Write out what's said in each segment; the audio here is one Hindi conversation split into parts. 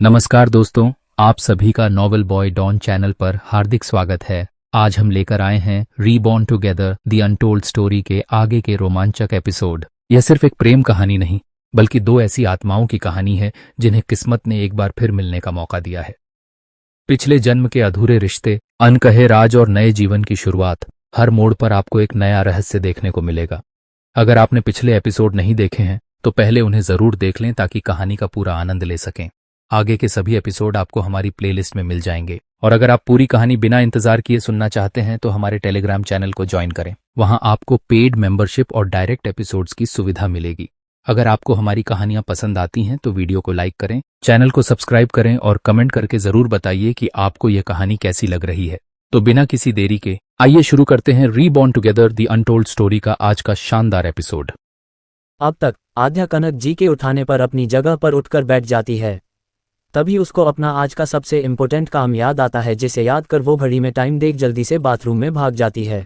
नमस्कार दोस्तों, आप सभी का नॉवल बॉय डॉन चैनल पर हार्दिक स्वागत है। आज हम लेकर आए हैं reborn together the untold story के आगे के रोमांचक एपिसोड। यह सिर्फ एक प्रेम कहानी नहीं, बल्कि दो ऐसी आत्माओं की कहानी है जिन्हें किस्मत ने एक बार फिर मिलने का मौका दिया है। पिछले जन्म के अधूरे रिश्ते, अनकहे राज और नए जीवन की शुरुआत। हर मोड़ पर आपको एक नया रहस्य देखने को मिलेगा। अगर आपने पिछले एपिसोड नहीं देखे हैं तो पहले उन्हें जरूर देख लें ताकि कहानी का पूरा आनंद ले सकें। आगे के सभी एपिसोड आपको हमारी प्लेलिस्ट में मिल जाएंगे। और अगर आप पूरी कहानी बिना इंतजार किए सुनना चाहते हैं तो हमारे टेलीग्राम चैनल को ज्वाइन करें। वहां आपको पेड मेंबरशिप और डायरेक्ट एपिसोड्स की सुविधा मिलेगी। अगर आपको हमारी कहानियां पसंद आती हैं तो वीडियो को लाइक करें, चैनल को सब्सक्राइब करें और कमेंट करके जरूर बताइए कि आपको यह कहानी कैसी लग रही है। तो बिना किसी देरी के आइए शुरू करते हैं reborn together the untold story का आज का शानदार एपिसोड। अब तक आद्या कनक जी के उठाने पर अपनी जगह पर उठकर बैठ जाती है। तभी उसको अपना आज का सबसे इम्पोर्टेंट काम याद आता है, जिसे याद कर वो घड़ी में टाइम देख जल्दी से बाथरूम में भाग जाती है।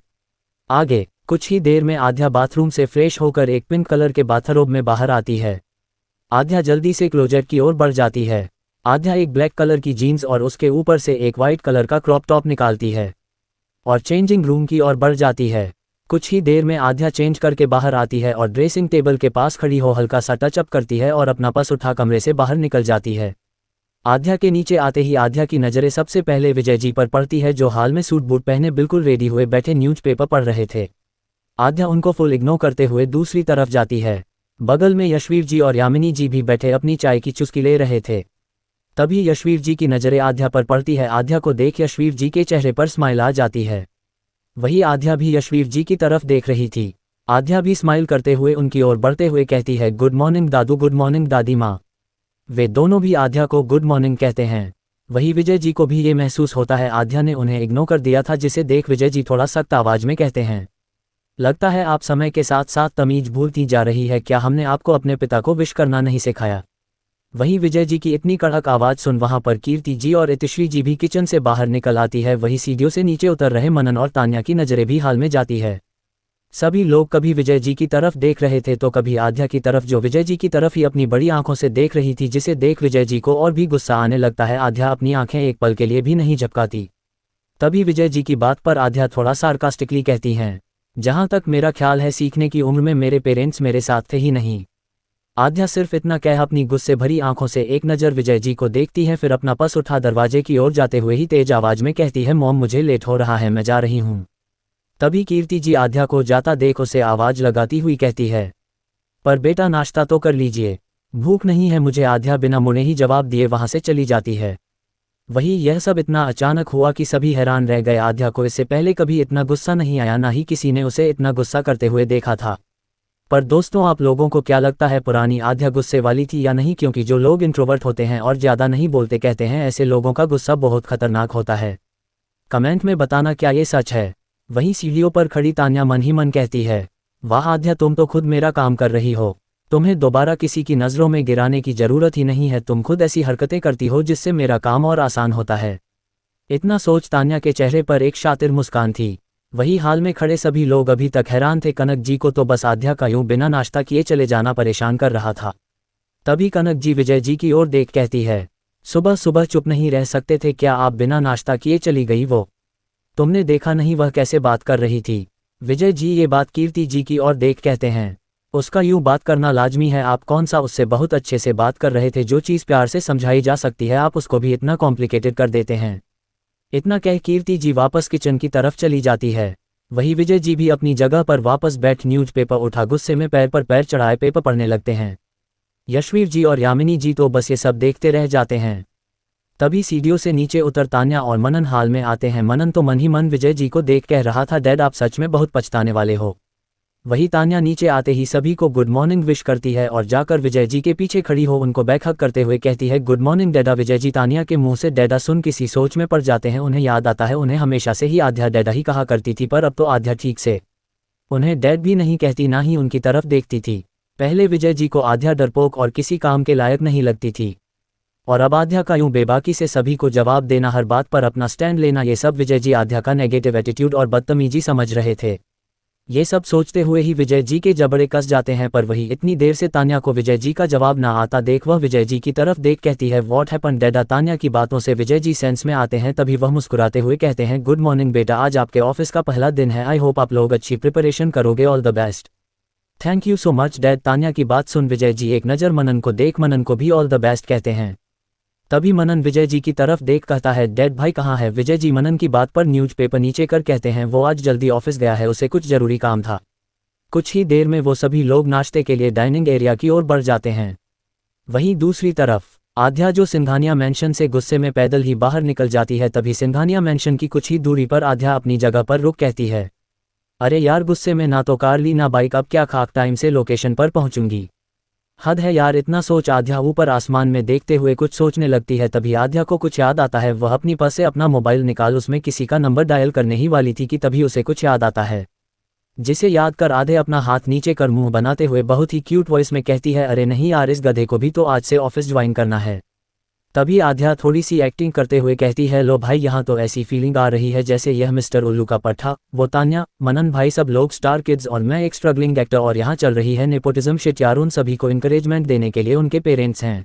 आगे कुछ ही देर में आद्या बाथरूम से फ्रेश होकर एक पिंक कलर के बाथरोब में बाहर आती है। आद्या जल्दी से क्लोजेट की ओर बढ़ जाती है। आद्या एक ब्लैक कलर की जीन्स और उसके ऊपर से एक वाइट कलर का क्रॉप टॉप निकालती है और चेंजिंग रूम की ओर बढ़ जाती है। कुछ ही देर में आद्या चेंज करके बाहर आती है और ड्रेसिंग टेबल के पास खड़ी हो हल्का सा टचअप करती है और अपना पर्स उठा कमरे से बाहर निकल जाती है। आद्या के नीचे आते ही आद्या की नज़रें सबसे पहले विजय जी पर पड़ती है, जो हाल में सूट बूट पहने बिल्कुल रेडी हुए बैठे न्यूज़पेपर पढ़ रहे थे। आद्या उनको फुल इग्नोर करते हुए दूसरी तरफ जाती है। बगल में यशवीर जी और यामिनी जी भी बैठे अपनी चाय की चुस्की ले रहे थे। तभी यशवीर जी की नज़रें आद्या पर पड़ती है। आद्या को देख यशवीर जी के चेहरे पर स्माइल आ जाती है। वही आद्या भी यशवीर जी की तरफ देख रही थी। आद्या भी स्माइल करते हुए उनकी ओर बढ़ते हुए कहती है, गुड मॉर्निंग दादू, गुड मॉर्निंग दादी माँ। वे दोनों भी आद्या को गुड मॉर्निंग कहते हैं। वही विजय जी को भी ये महसूस होता है आद्या ने उन्हें इग्नोर कर दिया था, जिसे देख विजय जी थोड़ा सख्त आवाज में कहते हैं, लगता है आप समय के साथ साथ तमीज भूलती जा रही है। क्या हमने आपको अपने पिता को विश करना नहीं सिखाया? वही विजय जी की इतनी कड़क आवाज सुन वहां पर कीर्ति जी और इतिश्री जी भी किचन से बाहर निकल आती है। वही सीढ़ियों से नीचे उतर रहे मनन और तान्या की नजरें भी हाल में जाती है। सभी लोग कभी विजय जी की तरफ देख रहे थे तो कभी आद्या की तरफ, जो विजय जी की तरफ ही अपनी बड़ी आंखों से देख रही थी, जिसे देख विजय जी को और भी गुस्सा आने लगता है। आद्या अपनी आंखें एक पल के लिए भी नहीं झपकाती। तभी विजय जी की बात पर आद्या थोड़ा सार्कास्टिकली कहती हैं, जहां तक मेरा ख्याल है सीखने की उम्र में मेरे पेरेंट्स मेरे साथ थे ही नहीं। आद्या सिर्फ इतना कह अपनी गुस्से भरी आंखों से एक नज़र विजय जी को देखती है, फिर अपना पर्स उठा दरवाजे की ओर जाते हुए ही तेज आवाज में कहती है, मॉम मुझे लेट हो रहा है, मैं जा रही हूँ। तभी कीर्ति जी आद्या को जाता देख उसे आवाज लगाती हुई कहती है, पर बेटा नाश्ता तो कर लीजिए, भूख नहीं है मुझे। आद्या बिना मुड़े ही जवाब दिए वहां से चली जाती है। वही यह सब इतना अचानक हुआ कि सभी हैरान रह गए। आद्या को इससे पहले कभी इतना गुस्सा नहीं आया, ना ही किसी ने उसे इतना गुस्सा करते हुए देखा था। पर दोस्तों, आप लोगों को क्या लगता है, पुरानी आद्या गुस्से वाली थी या नहीं? क्योंकि जो लोग इंट्रोवर्ट होते हैं और ज़्यादा नहीं बोलते कहते हैं, ऐसे लोगों का गुस्सा बहुत खतरनाक होता है। कमेंट में बताना क्या ये सच है। वहीं सीढ़ियों पर खड़ी तान्या मन ही मन कहती है, वाह आद्या, तुम तो खुद मेरा काम कर रही हो। तुम्हें दोबारा किसी की नज़रों में गिराने की ज़रूरत ही नहीं है। तुम खुद ऐसी हरकतें करती हो जिससे मेरा काम और आसान होता है। इतना सोच तान्या के चेहरे पर एक शातिर मुस्कान थी। वही हाल में खड़े सभी लोग अभी तक हैरान थे। कनक जी को तो बस आद्या का यूं बिना नाश्ता किए चले जाना परेशान कर रहा था। तभी कनक जी विजय जी की ओर देख कहती है, सुबह सुबह चुप नहीं रह सकते थे क्या? आप बिना नाश्ता किए चली गई? वो तुमने देखा नहीं वह कैसे बात कर रही थी? विजय जी ये बात कीर्ति जी की ओर देख कहते हैं, उसका यूं बात करना लाजमी है। आप कौन सा उससे बहुत अच्छे से बात कर रहे थे? जो चीज़ प्यार से समझाई जा सकती है आप उसको भी इतना कॉम्प्लिकेटेड कर देते हैं। इतना कह कीर्ति जी वापस किचन की तरफ चली जाती है। वही विजय जी भी अपनी जगह पर वापस बैठ न्यूज़पेपर उठा गुस्से में पैर पर पैर चढ़ाए पेपर पढ़ने लगते हैं। यशवीर जी और यामिनी जी तो बस ये सब देखते रह जाते हैं। तभी सीढ़ियों से नीचे उतर तान्या और मनन हाल में आते हैं। मनन तो मन ही मन विजय जी को देख कह रहा था, डैड आप सच में बहुत पछताने वाले हो। वही तान्या नीचे आते ही सभी को गुड मॉर्निंग विश करती है और जाकर विजय जी के पीछे खड़ी हो उनको बैकहग करते हुए कहती है, गुड मॉर्निंग डैडा। विजय जी तान्या के मुंह से डैडा सुन किसी सोच में पड़ जाते हैं। उन्हें याद आता है उन्हें हमेशा से ही आद्या डैडा ही कहा करती थी, पर अब तो आद्या ठीक से उन्हें डैड भी नहीं कहती, ना ही उनकी तरफ देखती थी। पहले विजय जी को आद्या डरपोक और किसी काम के लायक नहीं लगती थी, और अब आद्या का यूं बेबाकी से सभी को जवाब देना, हर बात पर अपना स्टैंड लेना, ये सब विजय जी आद्या का नेगेटिव एटीट्यूड और बदतमीजी समझ रहे थे। ये सब सोचते हुए ही विजय जी के जबड़े कस जाते हैं, पर वही इतनी देर से तान्या को विजय जी का जवाब ना आता देख वह विजय जी की तरफ देख कहती है व्हाट हैपेंड डैडा। तान्या की बातों से विजय जी सेंस में आते हैं, तभी वह मुस्कुराते हुए कहते हैं गुड मॉर्निंग बेटा, आज आपके ऑफिस का पहला दिन है, आई होप आप लोग अच्छी प्रिपरेशन करोगे, all the best. Thank you so much dad. Tanya की बात सुन विजय जी एक नज़र मनन को देख मनन को भी ऑल द बेस्ट कहते हैं। तभी मनन विजय जी की तरफ देख कहता है डैड भाई कहाँ है। विजय जी मनन की बात पर न्यूज़पेपर नीचे कर कहते हैं वो आज जल्दी ऑफिस गया है, उसे कुछ जरूरी काम था। कुछ ही देर में वो सभी लोग नाश्ते के लिए डाइनिंग एरिया की ओर बढ़ जाते हैं। वहीं दूसरी तरफ आध्या जो सिंघानिया मेंशन से गुस्से में पैदल ही बाहर निकल जाती है, तभी सिंघानिया मेंशन की कुछ ही दूरी पर आध्या अपनी जगह पर रुक कहती है अरे यार गुस्से में ना तो कार ली ना बाइक, अब क्या खाक टाइम से लोकेशन पर पहुंचूंगी। हद है यार। इतना सोच आध्या ऊपर आसमान में देखते हुए कुछ सोचने लगती है, तभी आध्या को कुछ याद आता है। वह अपनी पर्स से अपना मोबाइल निकाल उसमें किसी का नंबर डायल करने ही वाली थी कि तभी उसे कुछ याद आता है, जिसे याद कर आधे अपना हाथ नीचे कर मुंह बनाते हुए बहुत ही क्यूट वॉइस में कहती है अरे नहीं यार, इस गधे को भी तो आज से ऑफिस ज्वाइन करना है। तभी आध्या थोड़ी सी एक्टिंग करते हुए कहती है लो भाई, यहाँ तो ऐसी फीलिंग आ रही है जैसे यह मिस्टर उल्लू का पट्टा, वो तान्या मनन भाई सब लोग स्टार किड्स और मैं एक स्ट्रगलिंग एक्टर, और यहाँ चल रही है नेपोटिज्म शिट यार। उन सभी को इंकरेजमेंट देने के लिए उनके पेरेंट्स हैं,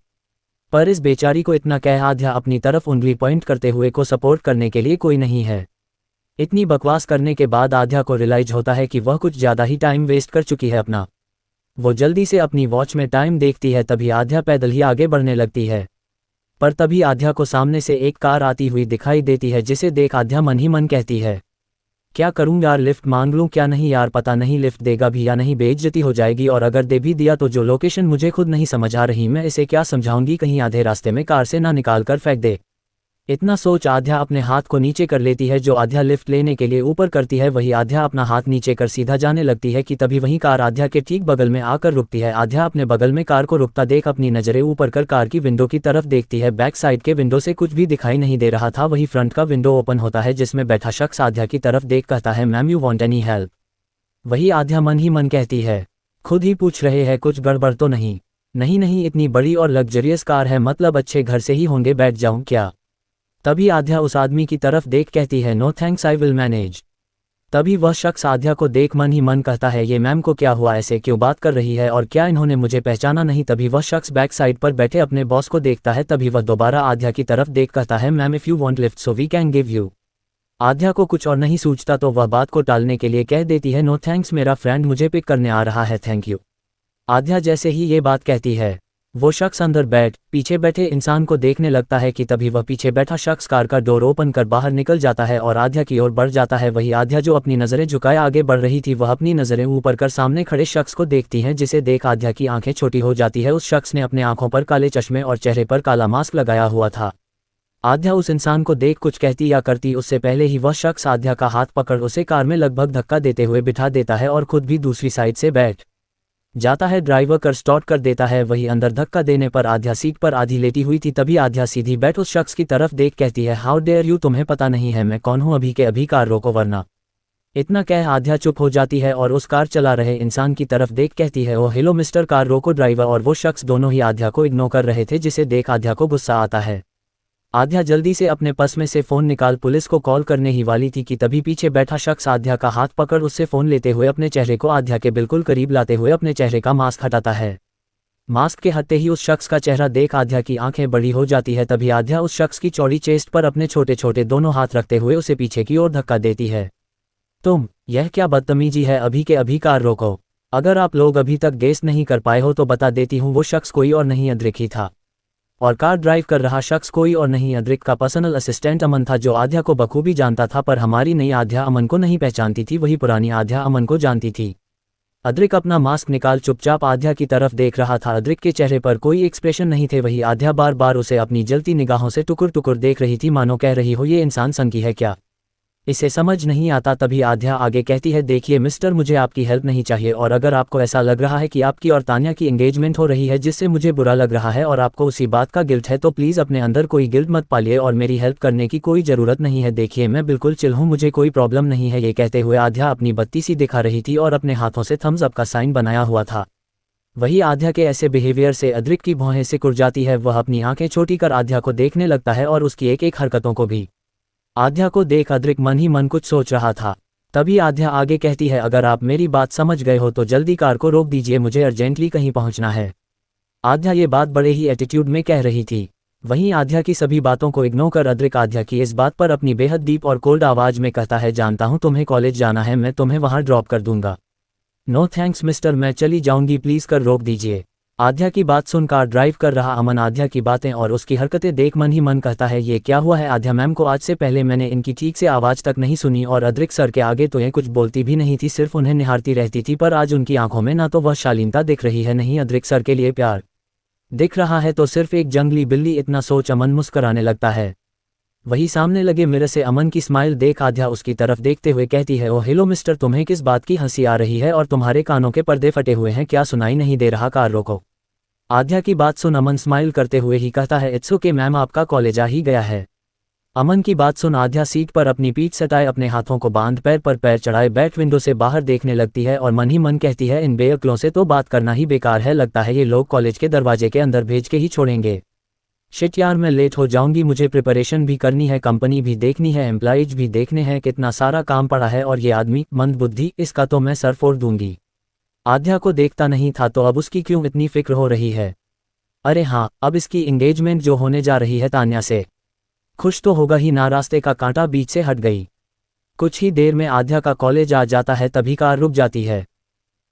पर इस बेचारी को इतना कह आध्या अपनी तरफ उंगली पॉइंट करते हुए को सपोर्ट करने के लिए कोई नहीं है। इतनी बकवास करने के बाद आध्या को रियलाइज होता है कि वह कुछ ज़्यादा ही टाइम वेस्ट कर चुकी है अपना। वो जल्दी से अपनी वॉच में टाइम देखती है, तभी आध्या पैदल ही आगे बढ़ने लगती है। पर तभी आध्या को सामने से एक कार आती हुई दिखाई देती है, जिसे देख आध्या मन ही मन कहती है क्या करूं यार, लिफ्ट मांग लूं क्या नहीं यार, पता नहीं लिफ्ट देगा भी या नहीं, बेइज्जती हो जाएगी, और अगर दे भी दिया तो जो लोकेशन मुझे खुद नहीं समझ आ रही मैं इसे क्या समझाऊंगी, कहीं आधे रास्ते में कार से ना निकाल कर फेंक दे। इतना सोच आध्या अपने हाथ को नीचे कर लेती है। जो आध्या लिफ्ट लेने के लिए ऊपर करती है, वही आध्या अपना हाथ नीचे कर सीधा जाने लगती है कि तभी वही कार आध्या के ठीक बगल में आकर रुकती है। आध्या अपने बगल में कार को रुकता देख अपनी नज़रें ऊपर कर कार की विंडो की तरफ देखती है। बैक साइड के विंडो से कुछ भी दिखाई नहीं दे रहा था, वही फ्रंट का विंडो ओपन होता है, जिसमें बैठा शख्स आध्या की तरफ देख कहता है ma'am you want any help. वही आध्या मन ही मन कहती है खुद ही पूछ रहे हैं, कुछ गड़बड़ तो नहीं? नहीं नहीं, इतनी बड़ी और लग्जरियस कार है, मतलब अच्छे घर से ही होंगे, बैठ जाऊं क्या? तभी आध्या उस आदमी की तरफ देख कहती है no thanks I will manage. तभी वह शख्स आध्या को देख मन ही मन कहता है ये मैम को क्या हुआ, ऐसे क्यों बात कर रही है और क्या इन्होंने मुझे पहचाना नहीं? तभी वह शख्स बैक साइड पर बैठे अपने बॉस को देखता है, तभी वह दोबारा आध्या की तरफ देख कहता है ma'am if you want lift so we can give you. Aadhya को कुछ और नहीं सूझता तो वह बात को टालने के लिए कह देती है नो थैंक्स, मेरा फ्रेंड मुझे पिक करने आ रहा है, थैंक यू। आध्या जैसे ही ये बात कहती है, वो शख्स अंदर पीछे बैठे इंसान को देखने लगता है कि तभी वह पीछे बैठा शख्स कार का डोर ओपन कर बाहर निकल जाता है और आध्या की ओर बढ़ जाता है। वही आध्या जो अपनी नज़रें झुकाए आगे बढ़ रही थी, वह अपनी नज़रें ऊपर कर सामने खड़े शख्स को देखती हैं, जिसे देख आध्या की आंखें छोटी हो जाती है। उस शख्स ने अपने आंखों पर काले चश्मे और चेहरे पर काला मास्क लगाया हुआ था। आध्या उस इंसान को देख कुछ कहती या करती उससे पहले ही वह शख्स आध्या का हाथ पकड़ उसे कार में लगभग धक्का देते हुए बिठा देता है और खुद भी दूसरी साइड से बैठ जाता है। ड्राइवर कर स्टार्ट कर देता है। वही अंदर धक्का देने पर आध्या सीट पर आधी लेटी हुई थी, तभी आध्या सीधी बैठ उस शख्स की तरफ देख कहती है हाउ डेयर यू, तुम्हें पता नहीं है मैं कौन हूँ, अभी के अभी कार रोको वरना। इतना कह आध्या चुप हो जाती है और उस कार चला रहे इंसान की तरफ देख कहती है ओ हेलो मिस्टर, कार रोको। ड्राइवर और वो शख्स दोनों ही आध्या को इग्नोर कर रहे थे, जिसे देख आध्या को गुस्सा आता है। आध्या जल्दी से अपने पर्स में से फ़ोन निकाल पुलिस को कॉल करने ही वाली थी कि तभी पीछे बैठा शख्स आध्या का हाथ पकड़ उससे फ़ोन लेते हुए अपने चेहरे को आध्या के बिल्कुल करीब लाते हुए अपने चेहरे का मास्क हटाता है। मास्क के हटते ही उस शख्स का चेहरा देख आध्या की आंखें बड़ी हो जाती है। तभी आध्या उस शख्स की चौड़ी चेस्ट पर अपने छोटे छोटे दोनों हाथ रखते हुए उसे पीछे की ओर धक्का देती है। तुम, यह क्या बदतमीजी है, अभी के अभी कार रोको। अगर आप लोग अभी तक गेस नहीं कर पाए हो तो बता देती हूँ, वो शख्स कोई और नहीं अद्रिक ही था, और कार ड्राइव कर रहा शख्स कोई और नहीं अद्रिक का पर्सनल असिस्टेंट अमन था, जो आध्या को बखूबी जानता था। पर हमारी नई आध्या अमन को नहीं पहचानती थी, वही पुरानी आध्या अमन को जानती थी। अद्रिक अपना मास्क निकाल चुपचाप आध्या की तरफ देख रहा था। अद्रिक के चेहरे पर कोई एक्सप्रेशन नहीं थे, वही आध्या बार बार उसे अपनी जलती निगाहों से टुकुर टुकुर देख रही थी, मानो कह रही हो ये इंसान संकी है क्या, इसे समझ नहीं आता। तभी आध्या आगे कहती है देखिए मिस्टर, मुझे आपकी हेल्प नहीं चाहिए, और अगर आपको ऐसा लग रहा है कि आपकी और तान्या की एंगेजमेंट हो रही है जिससे मुझे बुरा लग रहा है और आपको उसी बात का गिल्ट है, तो प्लीज़ अपने अंदर कोई गिल्ट मत पालिए और मेरी हेल्प करने की कोई ज़रूरत नहीं है। देखिए मैं बिल्कुल चिल हूँ, मुझे कोई प्रॉब्लम नहीं है। ये कहते हुए आध्या अपनी बत्ती सी दिखा रही थी और अपने हाथों से थम्स अप का साइन बनाया हुआ था। वही आध्या के ऐसे बिहेवियर से अद्रिक की भौहें सिकुड़ जाती है। वह अपनी आंखें छोटी कर आध्या को देखने लगता है और उसकी एक एक हरकतों को भी। आध्या को देख अद्रिक मन ही मन कुछ सोच रहा था। तभी आध्या आगे कहती है, अगर आप मेरी बात समझ गए हो तो जल्दी कार को रोक दीजिए, मुझे अर्जेंटली कहीं पहुंचना है। आध्या ये बात बड़े ही एटीट्यूड में कह रही थी। वहीं आध्या की सभी बातों को इग्नोर कर अद्रिक आध्या की इस बात पर अपनी बेहद डीप और कोल्ड आवाज में कहता है, जानता हूं तुम्हें कॉलेज जाना है, मैं तुम्हें वहां ड्रॉप कर दूंगा। नो थैंक्स मिस्टर, मैं चली जाऊंगी, प्लीज कर रोक दीजिए। आध्या की बात सुन कार ड्राइव कर रहा अमन आध्या की बातें और उसकी हरकतें देख मन ही मन कहता है, ये क्या हुआ है आध्या मैम को, आज से पहले मैंने इनकी ठीक से आवाज तक नहीं सुनी और अद्रिक सर के आगे तो ये कुछ बोलती भी नहीं थी, सिर्फ उन्हें निहारती रहती थी, पर आज उनकी आंखों में ना तो वह शालीनता दिख रही है, नहीं अद्रिक सर के लिए प्यार दिख रहा है, तो सिर्फ एक जंगली बिल्ली। इतना सोच अमन मुस्कुराने लगता है। वही सामने लगे मिरर से अमन की स्माइल देख आध्या उसकी तरफ देखते हुए कहती है, ओ हेलो मिस्टर, तुम्हें किस बात की हंसी आ रही है और तुम्हारे कानों के पर्दे फटे हुए हैं, क्या सुनाई नहीं दे रहा, कार रोको। आध्या की बात सुन अमन स्माइल करते हुए ही कहता है, इट्स ओके मैम, आपका कॉलेज आ ही गया है। अमन की बात सुन आध्या सीट पर अपनी पीठ सटाए अपने हाथों को बांध पैर पर पैर चढ़ाए बैठ विंडो से बाहर देखने लगती है और मन ही मन कहती है, इन बेअक्लों से तो बात करना ही बेकार है, लगता है ये लोग कॉलेज के दरवाजे के अंदर भेज के ही छोड़ेंगे। शिट यार, मैं लेट हो जाऊंगी, मुझे प्रिपरेशन भी करनी है, कंपनी भी देखनी है, एम्प्लॉइज भी देखने हैं, कितना सारा काम पड़ा है, और ये आदमी मंदबुद्धि, इसका तो मैं सर फोड़ दूंगी। आध्या को देखता नहीं था तो अब उसकी क्यों इतनी फिक्र हो रही है। अरे हाँ, अब इसकी एंगेजमेंट जो होने जा रही है तान्या से, खुश तो होगा ही ना, रास्ते का कांटा बीच से हट गई। कुछ ही देर में आध्या का कॉलेज आ जाता है, तभी कार रुक जाती है।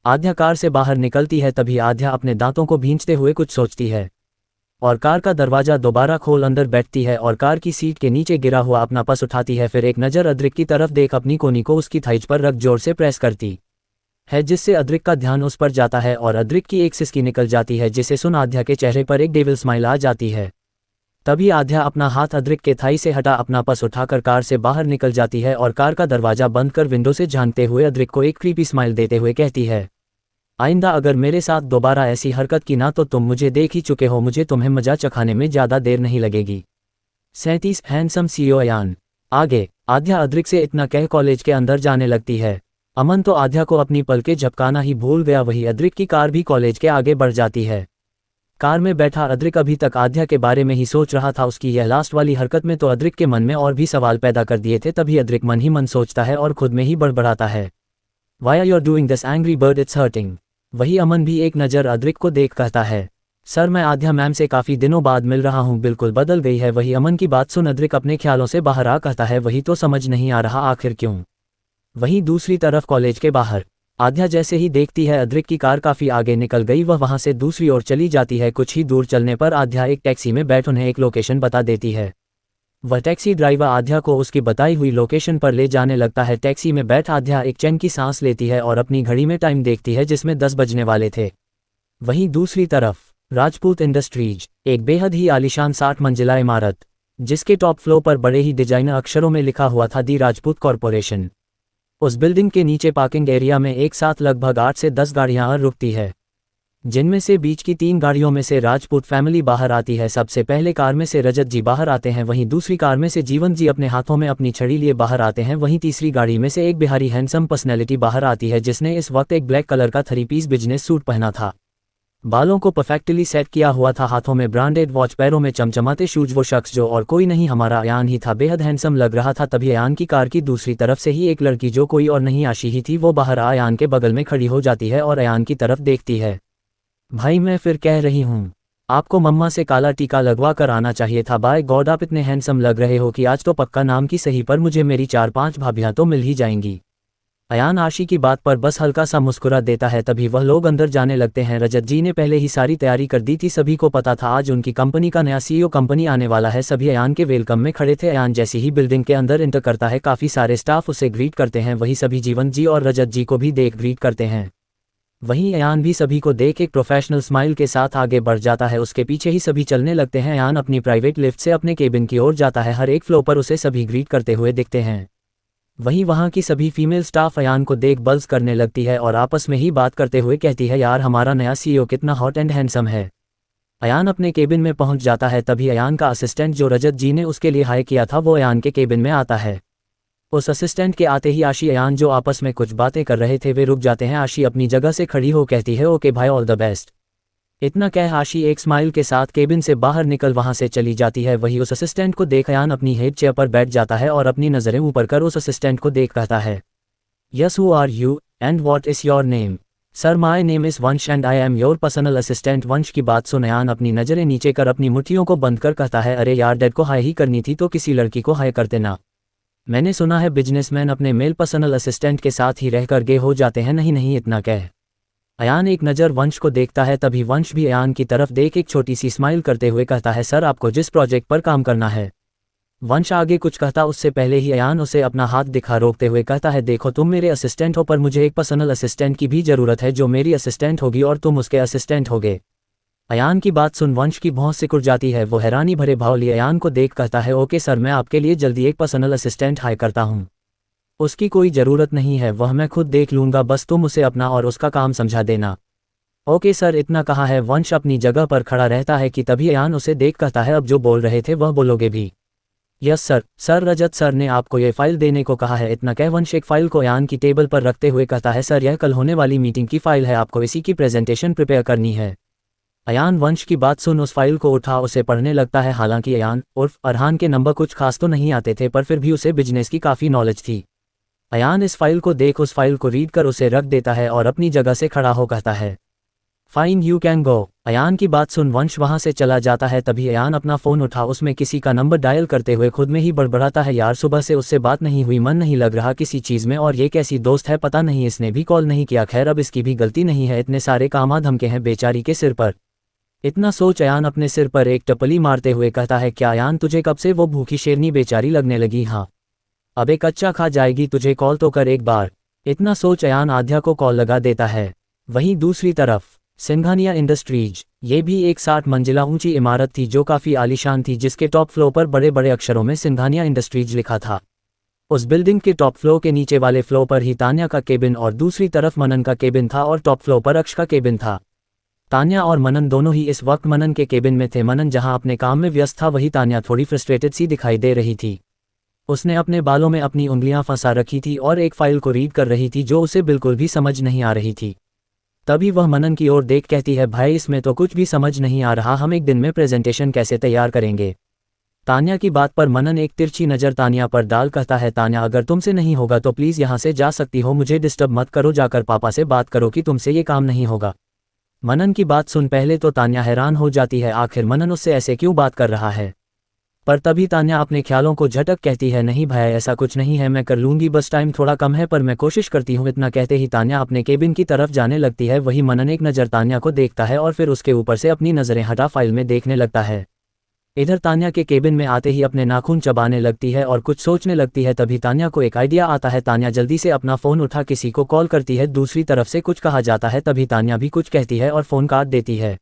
आध्या कार से बाहर निकलती है, तभी आध्या अपने दांतों को भींचते हुए कुछ सोचती है और कार का दरवाजा दोबारा खोल अंदर बैठती है और कार की सीट के नीचे गिरा हुआ अपना पर्स उठाती है, फिर एक नज़र अद्रिक की तरफ देख अपनी कोनी को उसकी थाइज पर रख जोर से प्रेस करती है, जिससे अद्रिक का ध्यान उस पर जाता है और अद्रिक की एक सिसकी निकल जाती है, जिसे सुन आध्या के चेहरे पर एक डेविल स्माइल आ जाती है। तभी आध्या अपना हाथ अद्रिक के थाई से हटा अपना पर्स उठाकर कार से बाहर निकल जाती है और कार का दरवाजा बंद कर विंडो से झांकते हुए अद्रिक को एक क्रीपी स्माइल देते हुए कहती है, आइंदा अगर मेरे साथ दोबारा ऐसी हरकत की ना तो तुम मुझे देख ही चुके हो, मुझे तुम्हें मजा चखाने में ज़्यादा देर नहीं लगेगी। 37 हैंडसम सीईओ अयान। आगे आध्या अद्रिक से इतना कह कॉलेज के अंदर जाने लगती है। अमन तो आध्या को अपनी पलकें झपकाना ही भूल गया, वही अद्रिक की कार भी कॉलेज के आगे बढ़ जाती है। कार में बैठा अद्रिक अभी तक आध्या के बारे में ही सोच रहा था, उसकी यह लास्ट वाली हरकत में तो अद्रिक के मन में और भी सवाल पैदा कर दिए थे। तभी अद्रिक मन ही मन सोचता है और खुद में ही बड़बड़ाता है, why are you doing this angry bird, it's hurting. वही अमन भी एक नज़र अद्रिक को देख कहता है, सर मैं आध्या मैम से काफ़ी दिनों बाद मिल रहा हूँ, बिल्कुल बदल गई है। वही अमन की बात सुन अद्रिक अपने ख्यालों से बाहर आ कहता है, वही तो समझ नहीं आ रहा आखिर क्यों। वहीं दूसरी तरफ कॉलेज के बाहर आध्या जैसे ही देखती है अद्रिक की कार काफ़ी आगे निकल गई, वह वहां से दूसरी ओर चली जाती है। कुछ ही दूर चलने पर आध्या एक टैक्सी में बैठ उन्हें एक लोकेशन बता देती है। वह टैक्सी ड्राइवर आध्या को उसकी बताई हुई लोकेशन पर ले जाने लगता है। टैक्सी में बैठ आध्या एक चैन की सांस लेती है और अपनी घड़ी में टाइम देखती है, जिसमें 10 बजने वाले थे। वहीं दूसरी तरफ राजपूत इंडस्ट्रीज, एक बेहद ही आलीशान 60 मंजिला इमारत, जिसके टॉप फ्लोर पर बड़े ही डिजाइनर अक्षरों में लिखा हुआ था दी राजपूत कॉरपोरेशन। उस बिल्डिंग के नीचे पार्किंग एरिया में एक साथ लगभग 8 से 10 गाड़ियां रुकती है, जिनमें से बीच की 3 गाड़ियों में से राजपूत फैमिली बाहर आती है। सबसे पहले कार में से रजत जी बाहर आते हैं, वहीं दूसरी कार में से जीवन जी अपने हाथों में अपनी छड़ी लिए बाहर आते हैं। वहीं तीसरी गाड़ी में से एक बिहारी हैंडसम पर्सनैलिटी बाहर आती है, जिसने इस वक्त एक ब्लैक कलर का 3 पीस बिजनेस सूट पहना था, बालों को परफेक्टली सेट किया हुआ था, हाथों में ब्रांडेड वॉच, पैरों में चमचमाते शूज। वो शख्स जो और कोई नहीं हमारा अयान ही था, बेहद हैंडसम लग रहा था। तभी अयान की कार की दूसरी तरफ से ही एक लड़की जो कोई और नहीं आशी ही थी, वो बाहर अयान के बगल में खड़ी हो जाती है और अयान की तरफ देखती है। भाई मैं फिर कह रही हूँ, आपको मम्मा से काला टीका लगवा कर आना चाहिए था। बाय गॉड आप इतने हैंडसम लग रहे हो कि आज तो पक्का नाम की सही पर मुझे मेरी 4-5 भाभियाँ तो मिल ही जाएंगी। अयान आशी की बात पर बस हल्का सा मुस्कुरा देता है। तभी वह लोग अंदर जाने लगते हैं। रजत जी ने पहले ही सारी तैयारी कर दी थी, सभी को पता था आज उनकी कंपनी का नया सीईओ कंपनी आने वाला है। सभी अयान के वेलकम में खड़े थे। अयान जैसे ही बिल्डिंग के अंदर इंटर करता है, काफ़ी सारे स्टाफ उसे ग्रीट करते हैं, वही सभी जीवन जी और रजत जी को भी देख ग्रीट करते हैं। वहीं अयान भी सभी को देख एक प्रोफेशनल स्माइल के साथ आगे बढ़ जाता है, उसके पीछे ही सभी चलने लगते हैं। अयान अपनी प्राइवेट लिफ्ट से अपने केबिन की ओर जाता है, हर एक फ्लोर पर उसे सभी ग्रीट करते हुए दिखते हैं। वहीं वहां की सभी फीमेल स्टाफ अयान को देख बल्स करने लगती है और आपस में ही बात करते हुए कहती है, यार हमारा नया सीईओ कितना हॉट एंड हैंडसम है। अयान अपने केबिन में पहुंच जाता है। तभी अयान का असिस्टेंट जो रजत जी ने उसके लिए हायर किया था, वो अयान के केबिन में आता है। उस असिस्टेंट के आते ही आशी अयान जो आपस में कुछ बातें कर रहे थे वे रुक जाते हैं। आशी अपनी जगह से खड़ी हो कहती है, ओके भाई ऑल द बेस्ट। इतना कह आशी एक स्माइल के साथ केबिन से बाहर निकल वहां से चली जाती है। वही उस असिस्टेंट को देख अयान अपनी हेड चेयर पर बैठ जाता है और अपनी नज़रें ऊपर कर उस असिस्टेंट को देख कहता है, yes, who are you and what is your name? Sir, my name is Vansh and I am your personal assistant. Vansh की बात सुन अयान अपनी नज़रें नीचे कर अपनी मुट्ठियों को बंद कर कहता है, अरे यार, डैड को हाय ही करनी थी तो किसी लड़की को हाय करते ना। मैंने सुना है बिजनेसमैन अपने मेल पर्सनल असिस्टेंट के साथ ही रहकर गे हो जाते हैं। नहीं नहीं, इतना कह अयान एक नज़र वंश को देखता है। तभी वंश भी अयान की तरफ देख एक छोटी सी स्माइल करते हुए कहता है, सर, आपको जिस प्रोजेक्ट पर काम करना है। वंश आगे कुछ कहता उससे पहले ही अयान उसे अपना हाथ दिखा रोकते हुए कहता है, देखो, तुम मेरे असिस्टेंट हो पर मुझे एक पर्सनल असिस्टेंट की भी ज़रूरत है जो मेरी असिस्टेंट होगी और तुम उसके असिस्टेंट होगे। अयान की बात सुन वंश की भौं सिकुड़ जाती है। वो हैरानी भरे भाव लिए अयान को देख कहता है, ओके सर, मैं आपके लिए जल्दी एक पर्सनल असिस्टेंट हायर करता हूँ। उसकी कोई ज़रूरत नहीं है, वह मैं खुद देख लूँगा, बस तुम उसे अपना और उसका काम समझा देना। ओके सर, इतना कहा है वंश अपनी जगह पर खड़ा रहता है कि तभी अयान उसे देख कहता है, अब जो बोल रहे थे वह बोलोगे भी? Yes sir. सर, रजत सर ने आपको ये फाइल देने को कहा है। इतना कह वंश एक फाइल को अयान की टेबल पर रखते हुए कहता है, सर, यह कल होने वाली मीटिंग की फाइल है, आपको इसी की प्रेजेंटेशन प्रिपेयर करनी है। अयान वंश की बात सुन उस फाइल को उठा उसे पढ़ने लगता है। हालांकि अयान उर्फ अरहान के नंबर कुछ खास तो नहीं आते थे पर फिर भी उसे बिजनेस की काफ़ी नॉलेज थी। अयान इस फाइल को देख उस फाइल को रीड कर उसे रख देता है और अपनी जगह से खड़ा हो कहता है, fine, you can go. Ayaan की बात सुन वंश वहां से चला जाता है। तभी अयान अपना फ़ोन उठा उसमें किसी का नंबर डायल करते हुए खुद में ही बड़बड़ाता है, यार, सुबह से उससे बात नहीं हुई, मन नहीं लग रहा किसी चीज़ में, और ये कैसी दोस्त है, पता नहीं इसने भी कॉल नहीं किया। खैर, अब इसकी भी गलती नहीं है, इतने सारे काम धमके हैं बेचारी के सिर पर। इतना सोच अयान अपने सिर पर एक टपली मारते हुए कहता है, क्या अयान, तुझे कब से वो भूखी शेरनी बेचारी लगने लगी? हाँ, अब एक कच्चा खा जाएगी, तुझे कॉल तो कर एक बार। इतना सोच अयान आध्या को कॉल लगा देता है। वहीं दूसरी तरफ सिंघानिया इंडस्ट्रीज, ये भी एक 60 मंजिला ऊंची इमारत थी जो काफ़ी आलीशान थी, जिसके टॉप फ्लोर पर बड़े बड़े अक्षरों में सिंघानिया इंडस्ट्रीज लिखा था। उस बिल्डिंग के टॉप फ्लोर के नीचे वाले फ्लोर पर ही तान्या का केबिन और दूसरी तरफ मनन का केबिन था और टॉप फ्लोर पर अक्ष का केबिन था। तान्या और मनन दोनों ही इस वक्त मनन के केबिन में थे। मनन जहां अपने काम में व्यस्त था वहीं तान्या थोड़ी फ्रस्ट्रेटेड सी दिखाई दे रही थी। उसने अपने बालों में अपनी उंगलियां फंसा रखी थी और एक फाइल को रीड कर रही थी जो उसे बिल्कुल भी समझ नहीं आ रही थी। तभी वह मनन की ओर देख कहती है, भाई, इसमें तो कुछ भी समझ नहीं आ रहा, हम एक दिन में प्रेजेंटेशन कैसे तैयार करेंगे? तान्या की बात पर मनन एक तिरछी नज़र तान्या पर डाल कहता है, तान्या, अगर तुमसे नहीं होगा तो प्लीज़ यहाँ से जा सकती हो, मुझे डिस्टर्ब मत करो, जाकर पापा से बात करो कि तुमसे ये काम नहीं होगा। मनन की बात सुन पहले तो तान्या हैरान हो जाती है, आखिर मनन उससे ऐसे क्यों बात कर रहा है। पर तभी तान्या अपने ख्यालों को झटक कहती है, नहीं भाई, ऐसा कुछ नहीं है, मैं कर लूँगी, बस टाइम थोड़ा कम है पर मैं कोशिश करती हूँ। इतना कहते ही तान्या अपने केबिन की तरफ जाने लगती है। वही मनन एक नज़र तान्या को देखता है और फिर उसके ऊपर से अपनी नज़रें हटा फाइल में देखने लगता है। इधर तान्या के केबिन में आते ही अपने नाखून चबाने लगती है और कुछ सोचने लगती है। तभी तान्या को एक आइडिया आता है। तान्या जल्दी से अपना फ़ोन उठा किसी को कॉल करती है। दूसरी तरफ से कुछ कहा जाता है। तभी तान्या भी कुछ कहती है और फ़ोन काट देती है।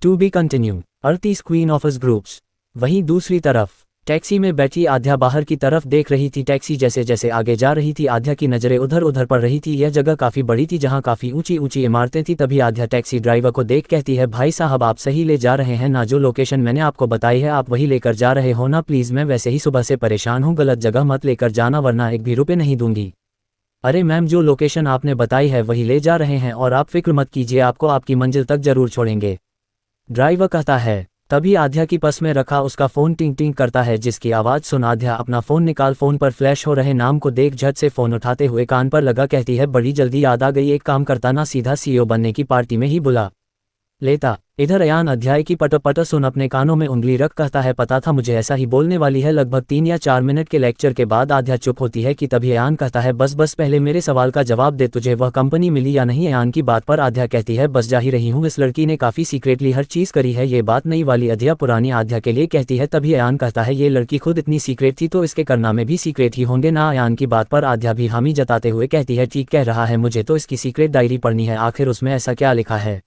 To be continue. अर्तीस क्वीन ऑफिस ग्रुप्स। वहीं दूसरी तरफ टैक्सी में बैठी आध्या बाहर की तरफ देख रही थी। टैक्सी जैसे जैसे आगे जा रही थी आध्या की नज़रें उधर उधर पड़ रही थी। यह जगह काफ़ी बड़ी थी जहां काफ़ी ऊंची ऊंची इमारतें थी। तभी आध्या टैक्सी ड्राइवर को देख कहती है, भाई साहब, आप सही ले जा रहे हैं ना? जो लोकेशन मैंने आपको बताई है आप वही लेकर जा रहे हो ना? प्लीज़, मैं वैसे ही सुबह से परेशान हूँ, गलत जगह मत लेकर जाना वरना एक भी रुपये नहीं दूंगी। अरे मैम, जो लोकेशन आपने बताई है वही ले जा रहे हैं और आप फिक्र मत कीजिए, आपको आपकी मंजिल तक जरूर छोड़ेंगे, ड्राइवर कहता है। तभी आध्या की पर्स में रखा उसका फ़ोन टिंग टिंग करता है, जिसकी आवाज़ सुन आध्या अपना फ़ोन निकाल फ़ोन पर फ्लैश हो रहे नाम को देख झट से फ़ोन उठाते हुए कान पर लगा कहती है, बड़ी जल्दी याद आ गई, एक काम करता ना, सीधा सीईओ बनने की पार्टी में ही बुला लेता। इधर अयान अध्याय की पट सुन अपने कानों में उंगली रख कहता है, पता था मुझे ऐसा ही बोलने वाली है। लगभग 3 या 4 मिनट के लेक्चर के बाद आध्या चुप होती है कि तभी अयान कहता है, बस बस पहले मेरे सवाल का जवाब दे, तुझे वह कंपनी मिली या नहीं? अयान की बात पर आध्या कहती है, बस जा ही रही हूँ, इस लड़की ने काफ़ी सीक्रेटली हर चीज़ करी है। ये बात नई वाली आध्या पुरानी आध्या के लिए कहती है। तभी अयान कहता है, ये लड़की खुद इतनी सीक्रेट थी तो इसके करना में भी सीक्रेट ही होंगे ना? अयान की बात पर आध्या भी हामी जताते हुए कहती है, ठीक कह रहा है, मुझे तो इसकी सीक्रेट डायरी पढ़नी है, आखिर उसमें ऐसा क्या लिखा है।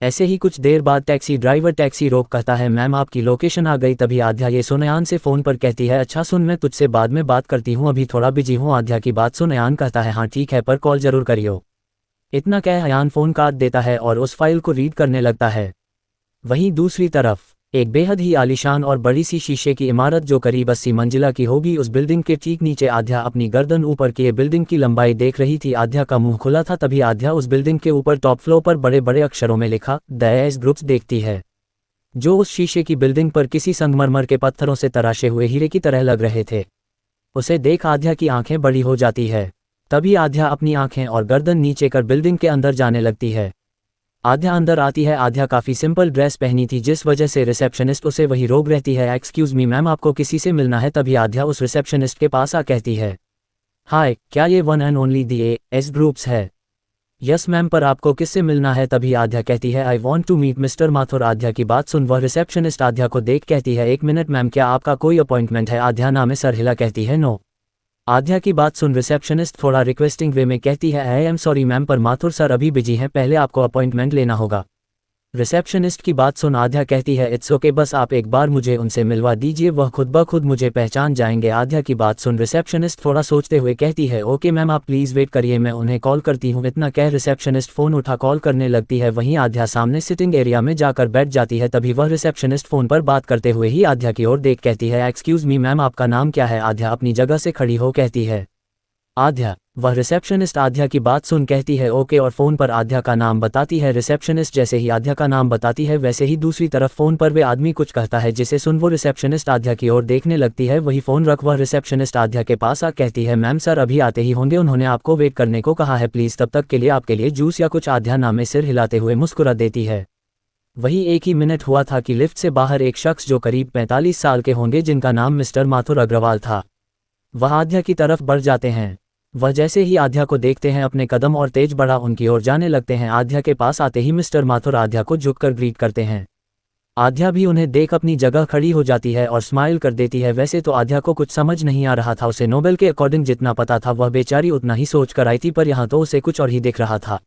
ऐसे ही कुछ देर बाद टैक्सी ड्राइवर टैक्सी रोक कहता है, मैम, आपकी लोकेशन आ गई। तभी आध्या ये सुन अयान से फ़ोन पर कहती है, अच्छा सुन, मैं तुझसे बाद में बात करती हूँ, अभी थोड़ा बिजी हूँ। आध्या की बात सुन अयान कहता है, हाँ ठीक है, पर कॉल जरूर करियो। इतना कह अयान फ़ोन काट देता है और उस फाइल को रीड करने लगता है। वहीं दूसरी तरफ एक बेहद ही आलीशान और बड़ी सी शीशे की इमारत जो करीब 80 मंजिला की होगी, उस बिल्डिंग के ठीक नीचे आध्या अपनी गर्दन ऊपर किए बिल्डिंग की लंबाई देख रही थी। आध्या का मुंह खुला था। तभी आध्या उस बिल्डिंग के ऊपर टॉप फ्लोर पर बड़े बड़े अक्षरों में लिखा द एस ग्रुप्स देखती है, जो उस शीशे की बिल्डिंग पर किसी संगमरमर के पत्थरों से तराशे हुए हीरे की तरह लग रहे थे। उसे देख आध्या की आंखें बड़ी हो जाती है। तभी आध्या अपनी आंखें और गर्दन नीचे कर बिल्डिंग के अंदर जाने लगती है। आध्या अंदर आती है। आध्या काफ़ी सिंपल ड्रेस पहनी थी जिस वजह से रिसेप्शनिस्ट उसे वही रोक रहती है। एक्सक्यूज़ मी मैम, आपको किसी से मिलना है। तभी आध्या उस रिसेप्शनिस्ट के पास आ कहती है, हाय, क्या ये one and only the S groups है? यस मैम, पर आपको किससे मिलना है? तभी आध्या कहती है, I want to meet mister Mathur. Aadhya की बात सुन वह रिसेप्शनिस्ट आध्या को देख कहती है, एक मिनट मैम, क्या आपका कोई अपॉइंटमेंट है? आध्या ना में सर हिला कहती है, नो। आध्या की बात सुन रिसेप्शनिस्ट थोड़ा रिक्वेस्टिंग वे में कहती है, आई एम सॉरी मैम, पर माथुर सर अभी बिजी हैं, पहले आपको अपॉइंटमेंट लेना होगा। रिसेप्शनिस्ट की बात सुन आध्या कहती है, इट्स ओके, बस आप एक बार मुझे उनसे मिलवा दीजिए, वह खुद ब खुद मुझे पहचान जाएंगे। आध्या की बात सुन रिसेप्शनिस्ट थोड़ा सोचते हुए कहती है, ओके मैम, आप प्लीज़ वेट करिए, मैं उन्हें कॉल करती हूँ। इतना कह रिसेप्शनिस्ट फ़ोन उठा कॉल करने लगती है। वहीं आध्या सामने सिटिंग एरिया में जाकर बैठ जाती है। तभी वह रिसेप्शनिस्ट फ़ोन पर बात करते हुए ही आध्या की ओर देख कहती है, एक्सक्यूज़ मी मैम, आपका नाम क्या है? आध्या अपनी जगह से खड़ी हो कहती है, आध्या। वह रिसेप्शनिस्ट आध्या की बात सुन कहती है, ओके, और फ़ोन पर आध्या का नाम बताती है। रिसेप्शनिस्ट जैसे ही आध्या का नाम बताती है वैसे ही दूसरी तरफ फ़ोन पर वे आदमी कुछ कहता है जिसे सुन वो रिसेप्शनिस्ट आध्या की ओर देखने लगती है। वही फ़ोन रख वह रिसेप्शनिस्ट आध्या के पास आ कहती है, मैम सर अभी आते ही होंगे, उन्होंने आपको वेट करने को कहा है, प्लीज़ तब तक के लिए आपके लिए जूस या कुछ। आध्या नाम में सिर हिलाते हुए मुस्कुरा देती है। वही एक ही मिनट हुआ था कि लिफ्ट से बाहर एक शख्स जो करीब 45 साल के होंगे, जिनका नाम मिस्टर माथुर अग्रवाल था, वह आध्या की तरफ बढ़ जाते हैं। वह जैसे ही आध्या को देखते हैं अपने कदम और तेज बढ़ा उनकी ओर जाने लगते हैं। आध्या के पास आते ही मिस्टर माथुर आध्या को झुककर ग्रीट करते हैं। आध्या भी उन्हें देख अपनी जगह खड़ी हो जाती है और स्माइल कर देती है। वैसे तो आध्या को कुछ समझ नहीं आ रहा था, उसे नोबेल के अकॉर्डिंग जितना पता था वह बेचारी उतना ही सोच कर आई थी, पर यहाँ तो उसे कुछ और ही दिख रहा था।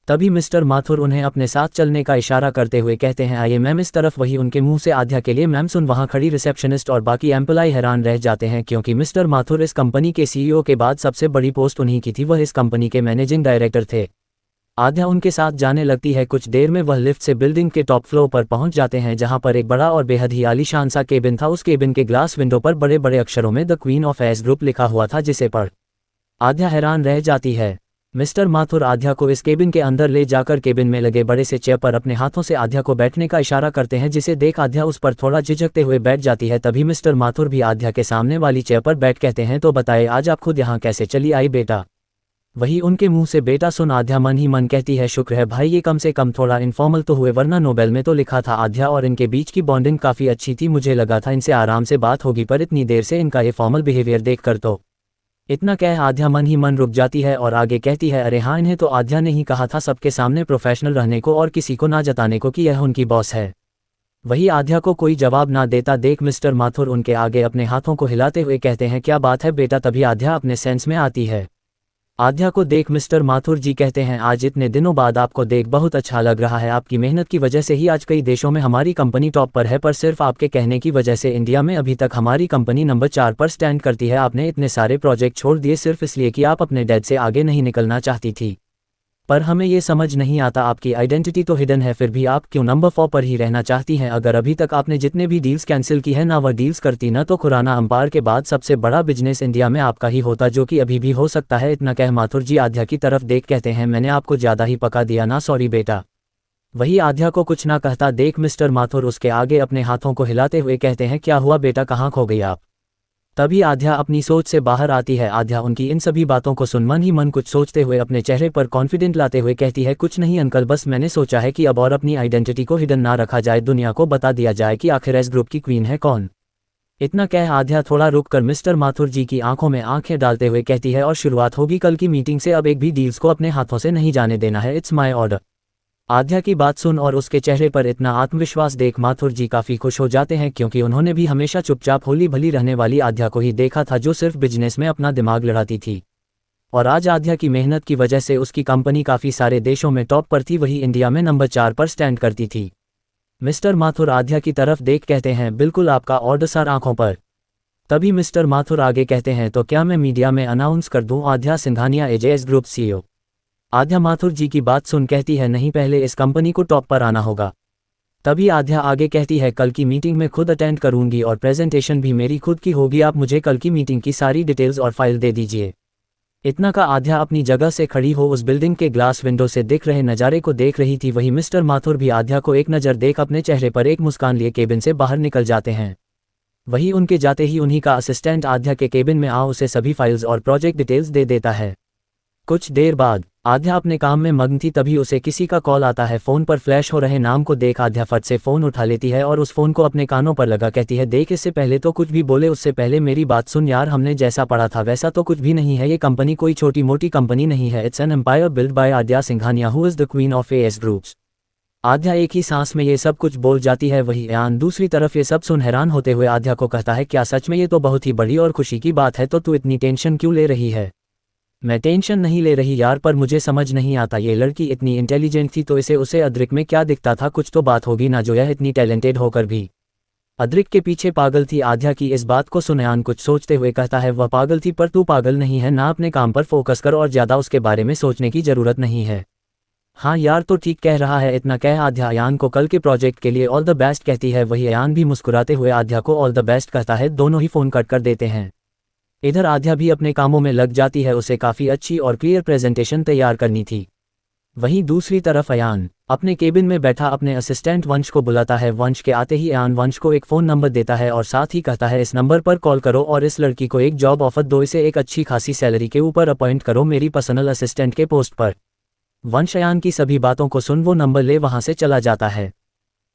तभी मिस्टर माथुर उन्हें अपने साथ चलने का इशारा करते हुए कहते हैं, आइए मैम इस तरफ। वही उनके मुंह से आध्या के लिए मैम सुन वहां खड़ी रिसेप्शनिस्ट और बाकी एम्प्लॉय हैरान रह जाते हैं, क्योंकि मिस्टर माथुर इस कंपनी के सीईओ के बाद सबसे बड़ी पोस्ट उन्हीं की थी, वह इस कंपनी के मैनेजिंग डायरेक्टर थे। आध्या उनके साथ जाने लगती है। कुछ देर में वह लिफ्ट से बिल्डिंग के टॉप फ्लोर पर पहुंच जाते हैं, जहां पर एक बड़ा और बेहद ही आलीशान सा केबिन था। उस केबिन के ग्लास विंडो पर बड़े बड़े अक्षरों में the queen of S group लिखा हुआ था, जिसे पढ़ आध्या हैरान रह जाती है। मिस्टर माथुर आध्या को इस केबिन के अंदर ले जाकर केबिन में लगे बड़े से चेयर पर अपने हाथों से आध्या को बैठने का इशारा करते हैं, जिसे देख आध्या उस पर थोड़ा झिझकते हुए बैठ जाती है। तभी मिस्टर माथुर भी आध्या के सामने वाली चेयर पर बैठ कहते हैं, तो बताए आज आप खुद यहाँ कैसे चली आई बेटा? वही उनके मुंह से बेटा सुन आध्या मन ही मन कहती है, शुक्र है भाई, ये कम से कम थोड़ा इनफॉर्मल तो हुए, वरना नोबेल में तो लिखा था आध्या और इनके बीच की बॉन्डिंग काफ़ी अच्छी थी, मुझे लगा था इनसे आराम से बात होगी, पर इतनी देर से इनका ये फॉर्मल बिहेवियर देख कर तो। इतना कह आध्या मन ही मन रुक जाती है और आगे कहती है, अरे हाँ, इन्हें तो आध्या ने ही कहा था सबके सामने प्रोफेशनल रहने को और किसी को ना जताने को कि यह उनकी बॉस है। वही आध्या को कोई जवाब ना देता देख मिस्टर माथुर उनके आगे अपने हाथों को हिलाते हुए कहते हैं, क्या बात है बेटा? तभी आध्या अपने सेंस में आती है। आध्या को देख मिस्टर माथुर जी कहते हैं, आज इतने दिनों बाद आपको देख बहुत अच्छा लग रहा है, आपकी मेहनत की वजह से ही आज कई देशों में हमारी कंपनी टॉप पर है, पर सिर्फ आपके कहने की वजह से इंडिया में अभी तक हमारी कंपनी नंबर 4 पर स्टैंड करती है। आपने इतने सारे प्रोजेक्ट छोड़ दिए सिर्फ इसलिए कि आप अपने डैड से आगे नहीं निकलना चाहती थी, पर हमें ये समझ नहीं आता, आपकी आइडेंटिटी तो हिडन है, फिर भी आप क्यों नंबर 4 पर ही रहना चाहती हैं? अगर अभी तक आपने जितने भी डील्स कैंसिल की है ना, वह डील्स करती ना, तो खुराना अंपायर के बाद सबसे बड़ा बिजनेस इंडिया में आपका ही होता, जो कि अभी भी हो सकता है। इतना कह माथुर जी आध्या की तरफ देख कहते हैं, मैंने आपको ज़्यादा ही पका दिया ना, सॉरी बेटा। वही आध्या को कुछ ना कहता देख मिस्टर माथुर उसके आगे अपने हाथों को हिलाते हुए कहते हैं, क्या हुआ बेटा, कहाँ खो गई आप? तभी आध्या अपनी सोच से बाहर आती है। आध्या उनकी इन सभी बातों को सुन मन ही मन कुछ सोचते हुए अपने चेहरे पर कॉन्फिडेंट लाते हुए कहती है, कुछ नहीं अंकल, बस मैंने सोचा है कि अब और अपनी आइडेंटिटी को हिडन ना रखा जाए, दुनिया को बता दिया जाए कि आखिर एस ग्रुप की क्वीन है कौन। इतना कह आध्या थोड़ा रुककर मिस्टर माथुर जी की आंखों में आंखें डालते हुए कहती है, और शुरुआत होगी कल की मीटिंग से, अब एक भी डील्स को अपने हाथों से नहीं जाने देना है, इट्स माई ऑर्डर। आध्या की बात सुन और उसके चेहरे पर इतना आत्मविश्वास देख माथुर जी काफ़ी खुश हो जाते हैं, क्योंकि उन्होंने भी हमेशा चुपचाप होली भली रहने वाली आध्या को ही देखा था, जो सिर्फ बिजनेस में अपना दिमाग लड़ाती थी। और आज आध्या की मेहनत की वजह से उसकी कंपनी काफ़ी सारे देशों में टॉप पर थी, वही इंडिया में नंबर 4 पर स्टैंड करती थी। मिस्टर माथुर आध्या की तरफ देख कहते हैं, बिल्कुल आपका ऑर्डर सर, आंखों पर। तभी मिस्टर माथुर आगे कहते हैं, तो क्या मैं मीडिया में अनाउंस कर दूं, Aadhya Singhania AJS group CEO. Aadhya Mathur ji की बात सुन कहती है, नहीं, पहले इस कंपनी को टॉप पर आना होगा। तभी आध्या आगे कहती है, कल की मीटिंग में खुद अटेंड करूंगी और प्रेजेंटेशन भी मेरी खुद की होगी, आप मुझे कल की मीटिंग की सारी डिटेल्स और फाइल दे दीजिए। इतना का आध्या अपनी जगह से खड़ी हो उस बिल्डिंग के ग्लास विंडो से दिख रहे नज़ारे को देख रही थी। वही मिस्टर माथुर भी आध्या को एक नज़र देख अपने चेहरे पर एक मुस्कान लिए केबिन से बाहर निकल जाते हैं। वही उनके जाते ही उन्हीं का असिस्टेंट आध्या के केबिन में आ उसे सभी फाइल्स और प्रोजेक्ट डिटेल्स दे देता है। कुछ देर बाद आध्या अपने काम में मग्न थी, तभी उसे किसी का कॉल आता है। फोन पर फ्लैश हो रहे नाम को देख आध्या फट से फोन उठा लेती है और उस फोन को अपने कानों पर लगा कहती है, देख इससे पहले तो कुछ भी बोले उससे पहले मेरी बात सुन यार, हमने जैसा पढ़ा था वैसा तो कुछ भी नहीं है। ये कंपनी कोई छोटी मोटी कंपनी नहीं है, it's an empire build by Aadya Singhania who is the queen of AS groups. Aadhya एक ही सांस में ये सब कुछ बोल जाती है। वही अयान दूसरी तरफ ये सब सुन हैरान होते हुए आध्या को कहता है, क्या सच में? ये तो बहुत ही बड़ी और खुशी की बात है, तो तू इतनी टेंशन क्यों ले रही है? मैं टेंशन नहीं ले रही यार, पर मुझे समझ नहीं आता, ये लड़की इतनी इंटेलिजेंट थी तो इसे उसे अद्रिक में क्या दिखता था? कुछ तो बात होगी ना जो यह इतनी टैलेंटेड होकर भी अद्रिक के पीछे पागल थी। आध्या की इस बात को सुन अयान कुछ सोचते हुए कहता है, वह पागल थी पर तू पागल नहीं है ना, अपने काम पर फोकस कर और ज़्यादा उसके बारे में सोचने की ज़रूरत नहीं है। हाँ यार तो ठीक कह रहा है। इतना कह आध्या अयान को कल के प्रोजेक्ट के लिए ऑल द बेस्ट कहती है। वही अयान भी मुस्कुराते हुए आध्या को ऑल द बेस्ट कहता है। दोनों ही फ़ोन कट कर देते हैं। इधर आध्या भी अपने कामों में लग जाती है, उसे काफ़ी अच्छी और क्लियर प्रेजेंटेशन तैयार करनी थी। वहीं दूसरी तरफ अयान अपने केबिन में बैठा अपने असिस्टेंट वंश को बुलाता है। वंश के आते ही अयान वंश को एक फ़ोन नंबर देता है और साथ ही कहता है, इस नंबर पर कॉल करो और इस लड़की को एक जॉब ऑफर दो, इसे एक अच्छी खासी सैलरी के ऊपर अपॉइंट करो मेरी पर्सनल असिस्टेंट के पोस्ट पर। वंश अयान की सभी बातों को सुन वो नंबर ले वहां से चला जाता है।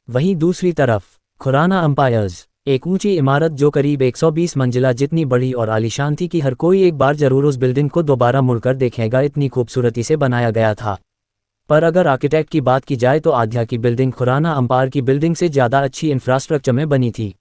वहीं दूसरी तरफ खुराना एम्पायर्स एक ऊंची इमारत जो करीब 120 मंजिला जितनी बड़ी और आलीशान थी कि हर कोई एक बार जरूर उस बिल्डिंग को दोबारा मुड़कर देखेगा, इतनी खूबसूरती से बनाया गया था। पर अगर आर्किटेक्ट की बात की जाए तो आध्या की बिल्डिंग खुराना एम्पायर की बिल्डिंग से ज़्यादा अच्छी इंफ्रास्ट्रक्चर में बनी थी।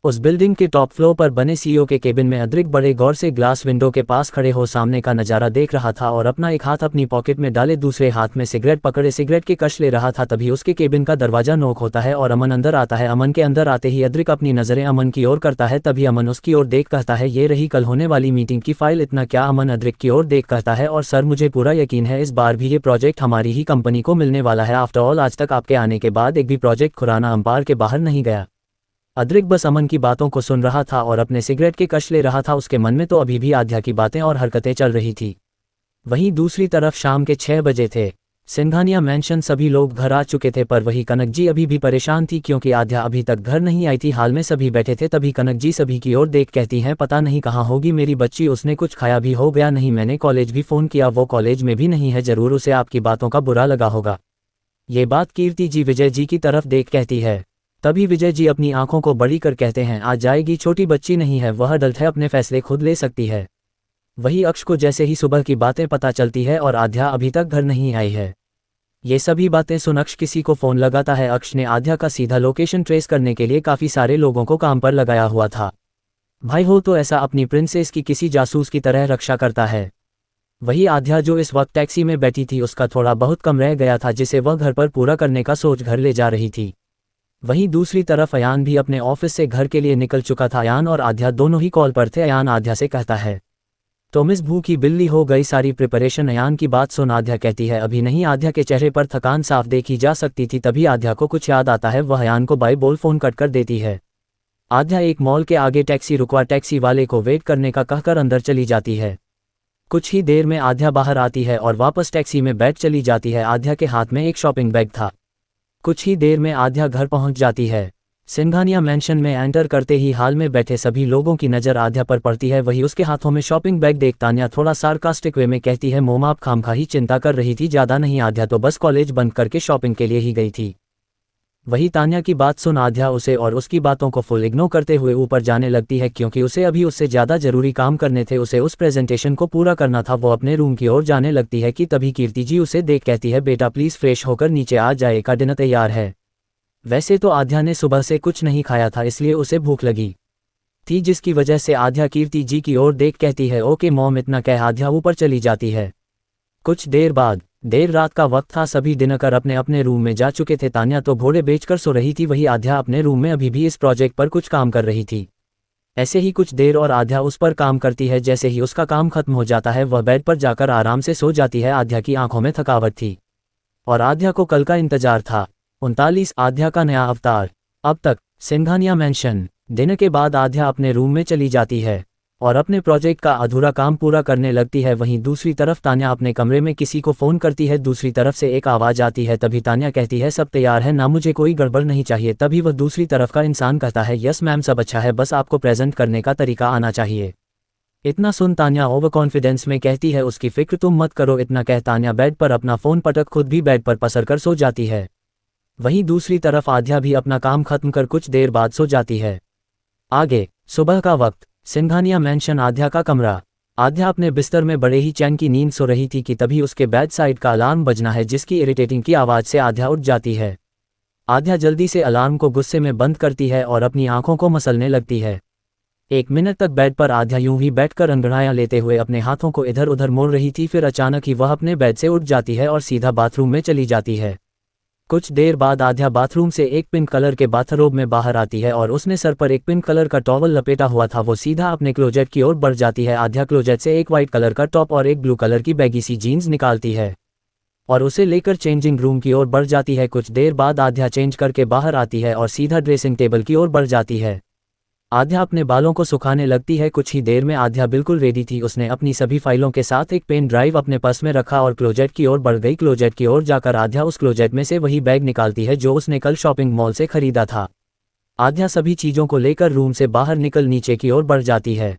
उस बिल्डिंग के टॉप फ्लोर पर बने सीईओ के केबिन में अद्रिक बड़े गौर से ग्लास विंडो के पास खड़े हो सामने का नज़ारा देख रहा था और अपना एक हाथ अपनी पॉकेट में डाले दूसरे हाथ में सिगरेट पकड़े सिगरेट के कश ले रहा था। तभी उसके केबिन का दरवाजा नॉक होता है और अमन अंदर आता है। अमन के अंदर आते ही अद्रिक अपनी नज़रें अमन की ओर करता है। तभी अमन उसकी ओर देख कहता है, ये रही कल होने वाली मीटिंग की फाइल। इतना क्या? अमन अद्रिक की ओर देख कहता है, और सर मुझे पूरा यकीन है इस बार भी ये प्रोजेक्ट हमारी ही कंपनी को मिलने वाला है। आफ्टर ऑल आज तक आपके आने के बाद एक भी प्रोजेक्ट खुराना एम्पायर के बाहर नहीं गया। अद्रिक बस अमन की बातों को सुन रहा था और अपने सिगरेट के कश ले रहा था। उसके मन में तो अभी भी आध्या की बातें और हरकतें चल रही थी। वहीं दूसरी तरफ शाम के 6 बजे थे। सिंघानिया मैंशन सभी लोग घर आ चुके थे, पर वही कनक जी अभी भी परेशान थी क्योंकि आध्या अभी तक घर नहीं आई थी। हाल में सभी बैठे थे, तभी कनक जी सभी की ओर देख कहती हैं, पता नहीं कहाँ होगी मेरी बच्ची, उसने कुछ खाया भी हो गया नहीं। मैंने कॉलेज भी फ़ोन किया, वो कॉलेज में भी नहीं है, ज़रूर उसे आपकी बातों का बुरा लगा होगा। ये बात कीर्ति जी विजय जी की तरफ देख कहती है। तभी विजय जी अपनी आंखों को बड़ी कर कहते हैं, आ जाएगी, छोटी बच्ची नहीं है, वह अडल्ट है, अपने फैसले खुद ले सकती है। वही अक्ष को जैसे ही सुबह की बातें पता चलती है और आध्या अभी तक घर नहीं आई है। ये सभी बातें सुन अक्ष किसी को फ़ोन लगाता है। अक्ष ने आध्या का सीधा लोकेशन ट्रेस करने के लिए काफ़ी सारे लोगों को काम पर लगाया हुआ था। भाई हो तो ऐसा अपनी प्रिंसेस की किसी जासूस की तरह रक्षा करता है। वही आध्या जो इस वक्त टैक्सी में बैठी थी, उसका थोड़ा बहुत कम रह गया था जिसे वह घर पर पूरा करने का सोच घर ले जा रही थी। वहीं दूसरी तरफ अयान भी अपने ऑफिस से घर के लिए निकल चुका था। अयान और आध्या दोनों ही कॉल पर थे। अयान आध्या से कहता है, तो मिस भूखी बिल्ली हो गई सारी प्रिपरेशन? अयान की बात सुन आध्या कहती है, अभी नहीं। आध्या के चेहरे पर थकान साफ देखी जा सकती थी। तभी आध्या को कुछ याद आता है, वह अयान को बाय बोल फ़ोन कट कर देती है। आध्या एक मॉल के आगे टैक्सी रुकवा टैक्सी वाले को वेट करने का कहकर अंदर चली जाती है। कुछ ही देर में आध्या बाहर आती है और वापस टैक्सी में बैठ चली जाती है। आध्या के हाथ में एक शॉपिंग बैग था। कुछ ही देर में आध्या घर पहुंच जाती है। सिंघानिया मैंशन में एंटर करते ही हाल में बैठे सभी लोगों की नज़र आध्या पर पड़ती है। वही उसके हाथों में शॉपिंग बैग देख तान्या थोड़ा सार्कास्टिक वे में कहती है, मोम आप खामखा ही चिंता कर रही थी, ज़्यादा नहीं, आध्या तो बस कॉलेज बंद करके शॉपिंग के लिए ही गई थी। वही तान्या की बात सुन आध्या उसे और उसकी बातों को फुल इग्नोर करते हुए ऊपर जाने लगती है क्योंकि उसे अभी उससे ज़्यादा ज़रूरी काम करने थे, उसे उस प्रेजेंटेशन को पूरा करना था। वो अपने रूम की ओर जाने लगती है कि तभी कीर्ति जी उसे देख कहती है, बेटा प्लीज़ फ्रेश होकर नीचे आ जाए, का डिनर तैयार है। वैसे तो आध्या ने सुबह से कुछ नहीं खाया था, इसलिए उसे भूख लगी थी, जिसकी वजह से आध्या कीर्ति जी की ओर देख कहती है, ओके मॉम। इतना कह आध्या ऊपर चली जाती है। कुछ देर बाद देर रात का वक्त था, सभी डिनर कर अपने अपने रूम में जा चुके थे। तान्या तो घोड़े बेचकर सो रही थी, वही आध्या अपने रूम में अभी भी इस प्रोजेक्ट पर कुछ काम कर रही थी। ऐसे ही कुछ देर और आध्या उस पर काम करती है। जैसे ही उसका काम खत्म हो जाता है वह बेड पर जाकर आराम से सो जाती है। आध्या की आंखों में थकावट थी और आध्या को कल का इंतजार था। 39 आध्या का नया अवतार। अब तक सिंघानिया मैंशन। डिनर के बाद आध्या अपने रूम में चली जाती है और अपने प्रोजेक्ट का अधूरा काम पूरा करने लगती है। वहीं दूसरी तरफ तान्या अपने कमरे में किसी को फ़ोन करती है। दूसरी तरफ से एक आवाज़ आती है। तभी तान्या कहती है, सब तैयार है ना, मुझे कोई गड़बड़ नहीं चाहिए। तभी वह दूसरी तरफ का इंसान कहता है, यस मैम सब अच्छा है, बस आपको प्रेजेंट करने का तरीका आना चाहिए। इतना सुन तान्या ओवर कॉन्फिडेंस में कहती है उसकी फिक्र तुम मत करो। इतना कह तान्या बेड पर अपना फ़ोन पटक खुद भी बेड पर पसर कर सो जाती है। वहीं दूसरी तरफ आध्या भी अपना काम खत्म कर कुछ देर बाद सो जाती है। आगे सुबह का वक्त, सिंघानिया मैंशन, आध्या का कमरा। आध्या अपने बिस्तर में बड़े ही चैन की नींद सो रही थी कि तभी उसके बेड साइड का अलार्म बजना है, जिसकी इरिटेटिंग की आवाज़ से आध्या उठ जाती है। आध्या जल्दी से अलार्म को गुस्से में बंद करती है और अपनी आंखों को मसलने लगती है। 1 मिनट तक बेड पर आध्या यूं ही बैठकर अंगड़ाइयां लेते हुए अपने हाथों को इधर उधर मोड़ रही थी। फिर अचानक ही वह अपने बेड से उठ जाती है और सीधा बाथरूम में चली जाती है। कुछ देर बाद आध्या बाथरूम से एक पिंक कलर के बाथरोब में बाहर आती है और उसने सर पर एक पिंक कलर का टॉवल लपेटा हुआ था। वो सीधा अपने क्लोजेट की ओर बढ़ जाती है। आध्या क्लोजेट से एक वाइट कलर का टॉप और एक ब्लू कलर की बैगी सी जीन्स निकालती है और उसे लेकर चेंजिंग रूम की ओर बढ़ जाती है। कुछ देर बाद आध्या चेंज करके बाहर आती है और सीधा ड्रेसिंग टेबल की ओर बढ़ जाती है। आध्या अपने बालों को सुखाने लगती है। कुछ ही देर में आध्या बिल्कुल रेडी थी। उसने अपनी सभी फाइलों के साथ एक पेन ड्राइव अपने पर्स में रखा और क्लोजेट की ओर बढ़ गई। क्लोजेट की ओर जाकर आध्या उस क्लोजेट में से वही बैग निकालती है जो उसने कल शॉपिंग मॉल से खरीदा था। आध्या सभी चीज़ों को लेकर रूम से बाहर निकल नीचे की ओर बढ़ जाती है।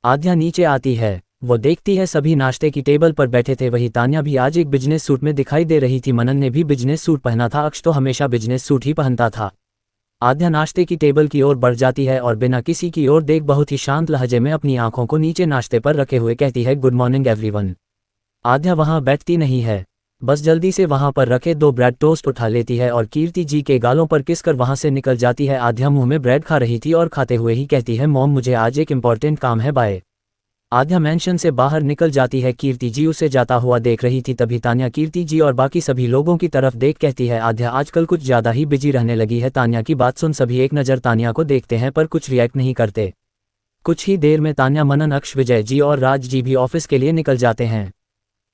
आध्या नीचे आती है, वो देखती है सभी नाश्ते की टेबल पर बैठे थे। वही तान्या भी आज एक बिजनेस सूट में दिखाई दे रही थी। मनन ने भी बिजनेस सूट पहना था। अक्ष तो हमेशा बिजनेस सूट ही पहनता था। आध्या नाश्ते की टेबल की ओर बढ़ जाती है और बिना किसी की ओर देख बहुत ही शांत लहजे में अपनी आंखों को नीचे नाश्ते पर रखे हुए कहती है, गुड मॉर्निंग एवरीवन। आध्या वहां बैठती नहीं है, बस जल्दी से वहां पर रखे 2 ब्रेड टोस्ट उठा लेती है और कीर्ति जी के गालों पर किस कर वहां से निकल जाती है। आध्या मुंह में ब्रेड खा रही थी और खाते हुए ही कहती है, मॉम मुझे आज एक इम्पॉर्टेंट काम है, बाय। आध्या मैंशन से बाहर निकल जाती है। कीर्ति जी उसे जाता हुआ देख रही थी। तभी तान्या कीर्ति जी और बाकी सभी लोगों की तरफ देख कहती है, आध्या आजकल कुछ ज़्यादा ही बिजी रहने लगी है। तान्या की बात सुन सभी एक नज़र तान्या को देखते हैं पर कुछ रिएक्ट नहीं करते। कुछ ही देर में तान्या, मनन, अक्ष, विजय जी और राज जी भी ऑफिस के लिए निकल जाते हैं।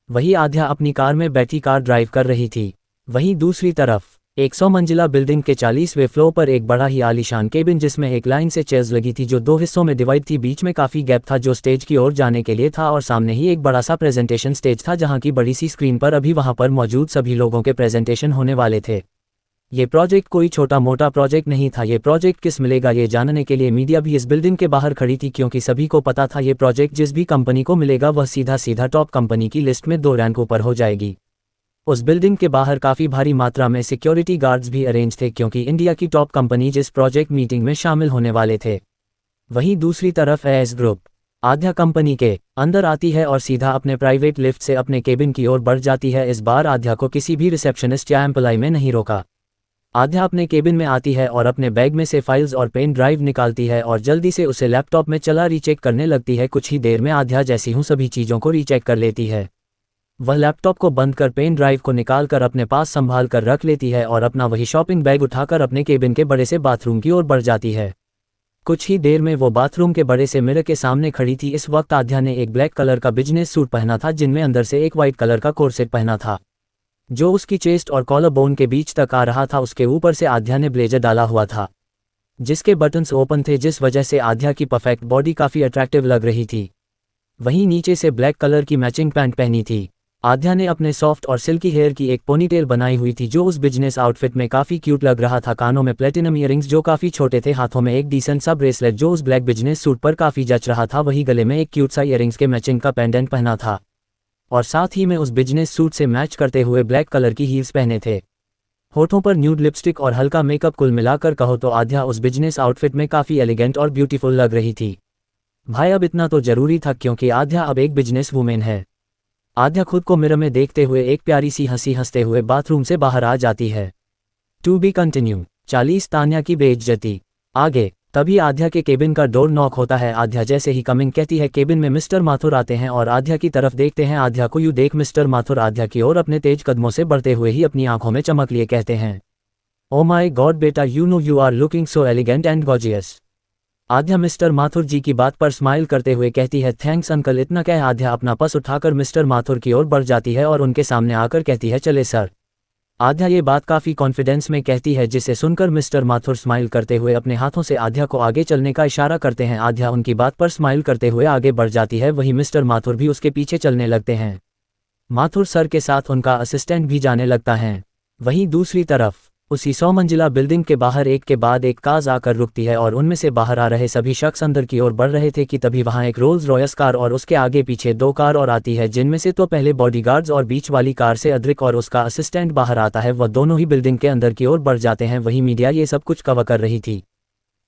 वही आध्या अपनी कार में बैठी कार ड्राइव कर रही थी। वहीं दूसरी तरफ 100 मंजिला बिल्डिंग के 40वें फ्लोर पर एक बड़ा ही आलीशान केबिन जिसमें एक लाइन से चेयर्स लगी थी जो 2 हिस्सों में डिवाइड थी। बीच में काफ़ी गैप था जो स्टेज की ओर जाने के लिए था और सामने ही एक बड़ा सा प्रेजेंटेशन स्टेज था जहां की बड़ी सी स्क्रीन पर अभी वहां पर मौजूद सभी लोगों के प्रेजेंटेशन होने वाले थे। ये प्रोजेक्ट कोई छोटा मोटा प्रोजेक्ट नहीं था। ये प्रोजेक्ट किस मिलेगा ये जानने के लिए मीडिया भी इस बिल्डिंग के बाहर खड़ी थी, क्योंकि सभी को पता था ये प्रोजेक्ट जिस भी कंपनी को मिलेगा वह सीधा सीधा टॉप कंपनी की लिस्ट में 2 रैंक ऊपर हो जाएगी। उस बिल्डिंग के बाहर काफ़ी भारी मात्रा में सिक्योरिटी गार्ड्स भी अरेंज थे, क्योंकि इंडिया की टॉप कंपनी जिस प्रोजेक्ट मीटिंग में शामिल होने वाले थे। वहीं दूसरी तरफ एस ग्रुप आध्या कंपनी के अंदर आती है और सीधा अपने प्राइवेट लिफ्ट से अपने केबिन की ओर बढ़ जाती है। इस बार आध्या को किसी भी रिसेप्शनिस्ट या एम्प्लॉय में नहीं रोका। आध्या अपने केबिन में आती है और अपने बैग में से फाइल्स और पेन ड्राइव निकालती है और जल्दी से उसे लैपटॉप में चला रीचेक करने लगती है। कुछ ही देर में आध्या जैसी हूँ सभी चीज़ों को रीचेक कर लेती है। वह लैपटॉप को बंद कर पेन ड्राइव को निकाल कर अपने पास संभाल कर रख लेती है और अपना वही शॉपिंग बैग उठाकर अपने केबिन के बड़े से बाथरूम की ओर बढ़ जाती है। कुछ ही देर में वो बाथरूम के बड़े से मिरर के सामने खड़ी थी। इस वक्त आध्या ने एक ब्लैक कलर का बिजनेस सूट पहना था जिनमें अंदर से एक वाइट कलर का कोर्सेट पहना था जो उसकी चेस्ट और कॉलर बोन के बीच तक आ रहा था। उसके ऊपर से आध्या ने ब्लेजर डाला हुआ था जिसके बटन्स ओपन थे, जिस वजह से आध्या की परफेक्ट बॉडी काफ़ी अट्रैक्टिव लग रही थी। वहीं नीचे से ब्लैक कलर की मैचिंग पैंट पहनी थी। आध्या ने अपने सॉफ्ट और सिल्की हेयर की एक पोनीटेल बनाई हुई थी जो उस बिजनेस आउटफिट में काफ़ी क्यूट लग रहा था। कानों में प्लेटिनम ईयरिंग्स जो काफ़ी छोटे थे, हाथों में एक डिसेंट सा ब्रेसलेट जो उस ब्लैक बिजनेस सूट पर काफ़ी जच रहा था। वही गले में एक क्यूट सा ईयरिंग्स के मैचिंग का पेंडेंट पहना था और साथ ही में उस बिजनेस सूट से मैच करते हुए ब्लैक कलर की हील्स पहने थे। होठों पर न्यूड लिपस्टिक और हल्का मेकअप, कुल मिलाकर कहो तो आध्या उस बिजनेस आउटफिट में काफ़ी एलिगेंट और ब्यूटीफुल लग रही थी। भाई अब इतना तो जरूरी था क्योंकि आध्या अब एक बिजनेस वूमेन है। आध्या खुद को मिरर में देखते हुए एक प्यारी सी हंसी हंसते हुए बाथरूम से बाहर आ जाती है। To be continue. 40 तान्या की बेइज्जती। आगे तभी आध्या के केबिन का डोर नॉक होता है। आध्या जैसे ही कमिंग कहती है, केबिन में मिस्टर माथुर आते हैं और आध्या की तरफ देखते हैं। आध्या को यूं देख मिस्टर माथुर आध्या की ओर अपने तेज कदमों से बढ़ते हुए ही अपनी आंखों में चमक लिए कहते हैं, ओ माई गॉड बेटा, you know you are looking so elegant and gorgeous. Aadhya Mister Mathur ji की बात पर स्माइल करते हुए कहती है, थैंक्स अंकल। इतना कह आध्या अपना पर्स उठाकर मिस्टर माथुर की ओर बढ़ जाती है और उनके सामने आकर कहती है, चले सर। आध्या ये बात काफ़ी कॉन्फिडेंस में कहती है जिसे सुनकर मिस्टर माथुर स्माइल करते हुए अपने हाथों से आध्या को आगे चलने का इशारा करते हैं। आध्या उनकी बात पर स्माइल करते हुए आगे बढ़ जाती है। वहीं मिस्टर माथुर भी उसके पीछे चलने लगते हैं। माथुर सर के साथ उनका असिस्टेंट भी जाने लगता है। वहीं दूसरी तरफ उसी 100 मंजिला बिल्डिंग के बाहर एक के बाद एक कार आकर रुकती है और उनमें से बाहर आ रहे सभी शख्स अंदर की ओर बढ़ रहे थे कि तभी वहां एक रोल्स रॉयस कार और उसके आगे पीछे 2 कार और आती है, जिनमें से तो पहले बॉडीगार्ड्स और बीच वाली कार से अद्रिक और उसका असिस्टेंट बाहर आता है। वह दोनों ही बिल्डिंग के अंदर की ओर बढ़ जाते हैं। वही मीडिया ये सब कुछ कवर कर रही थी।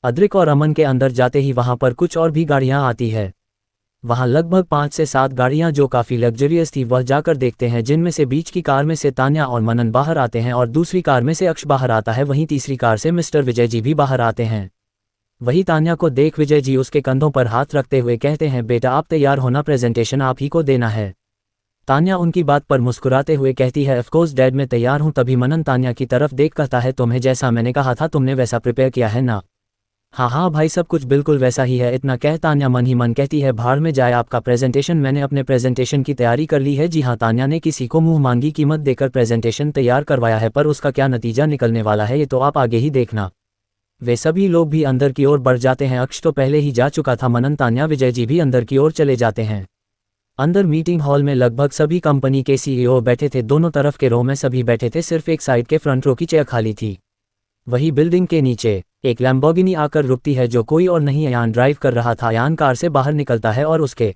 अद्रिक और अमन के अंदर जाते ही वहां पर कुछ और भी गाड़ियां आती है। वहां लगभग 5 से 7 गाड़ियां जो काफी लग्जरियस थी। वह जाकर देखते हैं, जिनमें से बीच की कार में से तान्या और मनन बाहर आते हैं और दूसरी कार में से अक्ष बाहर आता है। वहीं तीसरी कार से मिस्टर विजय जी भी बाहर आते हैं। वही तान्या को देख विजय जी उसके कंधों पर हाथ रखते हुए कहते हैं, बेटा आप तैयार होना, प्रेजेंटेशन आप ही को देना है। तान्या उनकी बात पर मुस्कुराते हुए कहती है, ऑफकोर्स डैड मैं तैयार हूं। तभी मनन तान्या की तरफ देख कहता है, तुम्हें जैसा मैंने कहा था तुमने वैसा प्रिपेयर किया है ना? हाँ हाँ भाई, सब कुछ बिल्कुल वैसा ही है। इतना कह तान्या मन ही मन कहती है, भाड़ में जाए आपका प्रेजेंटेशन, मैंने अपने प्रेजेंटेशन की तैयारी कर ली है। जी हाँ, तान्या ने किसी को मुंह मांगी कीमत देकर प्रेजेंटेशन तैयार करवाया है, पर उसका क्या नतीजा निकलने वाला है ये तो आप आगे ही देखना। वे सभी लोग भी अंदर की ओर बढ़ जाते हैं। अक्ष तो पहले ही जा चुका था। मनन तान्या विजय जी भी अंदर की ओर चले जाते हैं। अंदर मीटिंग हॉल में लगभग सभी कंपनी के सीईओ बैठे थे। दोनों तरफ के रो में सभी बैठे थे, सिर्फ एक साइड के फ्रंट रो की चेयर खाली थी। वही बिल्डिंग के नीचे एक लैम्बोर्गिनी आकर रुकती है, जो कोई और नहीं अयान ड्राइव कर रहा था। अयान कार से बाहर निकलता है और उसके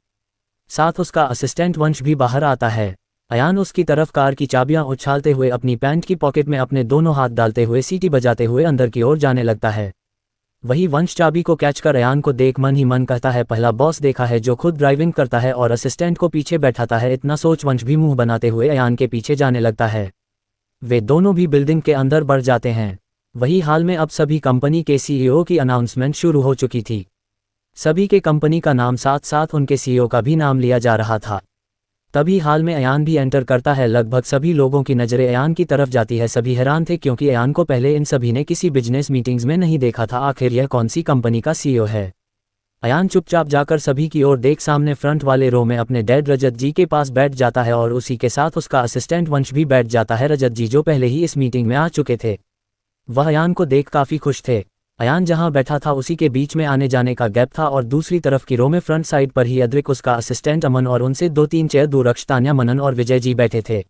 साथ उसका असिस्टेंट वंश भी बाहर आता है। अयान उसकी तरफ कार की चाबियां उछालते हुए अपनी पैंट की पॉकेट में अपने दोनों हाथ डालते हुए सीटी बजाते हुए अंदर की ओर जाने लगता है। वही वंश चाबी को कैच कर अयान को देख मन ही मन कहता है, पहला बॉस देखा है जो खुद ड्राइविंग करता है और असिस्टेंट को पीछे बैठाता है। इतना सोच वंश भी मुंह बनाते हुए अयान के पीछे जाने लगता है। वे दोनों भी बिल्डिंग के अंदर बढ़ जाते हैं। वही हाल में अब सभी कंपनी के सीईओ की अनाउंसमेंट शुरू हो चुकी थी। सभी के कंपनी का नाम साथ साथ उनके सीईओ का भी नाम लिया जा रहा था। तभी हाल में अयान भी एंटर करता है। लगभग सभी लोगों की नज़रें अयान की तरफ जाती है। सभी हैरान थे क्योंकि अयान को पहले इन सभी ने किसी बिजनेस मीटिंग्स में नहीं देखा था। आखिर यह कौन सी कंपनी का सीईओ है? अयान चुपचाप जाकर सभी की ओर देख सामने फ्रंट वाले रो में अपने डैड रजत जी के पास बैठ जाता है और उसी के साथ उसका असिस्टेंट वंश भी बैठ जाता है। रजत जी जो पहले ही इस मीटिंग में आ चुके थे, वह अयान को देख काफ़ी खुश थे। अयान जहां बैठा था उसी के बीच में आने जाने का गैप था और दूसरी तरफ की रो में फ्रंट साइड पर ही अद्रिक, उसका असिस्टेंट अमन और उनसे 2-3 चेयर दूर अक्ष, तान्या, मनन और विजय जी बैठे थे।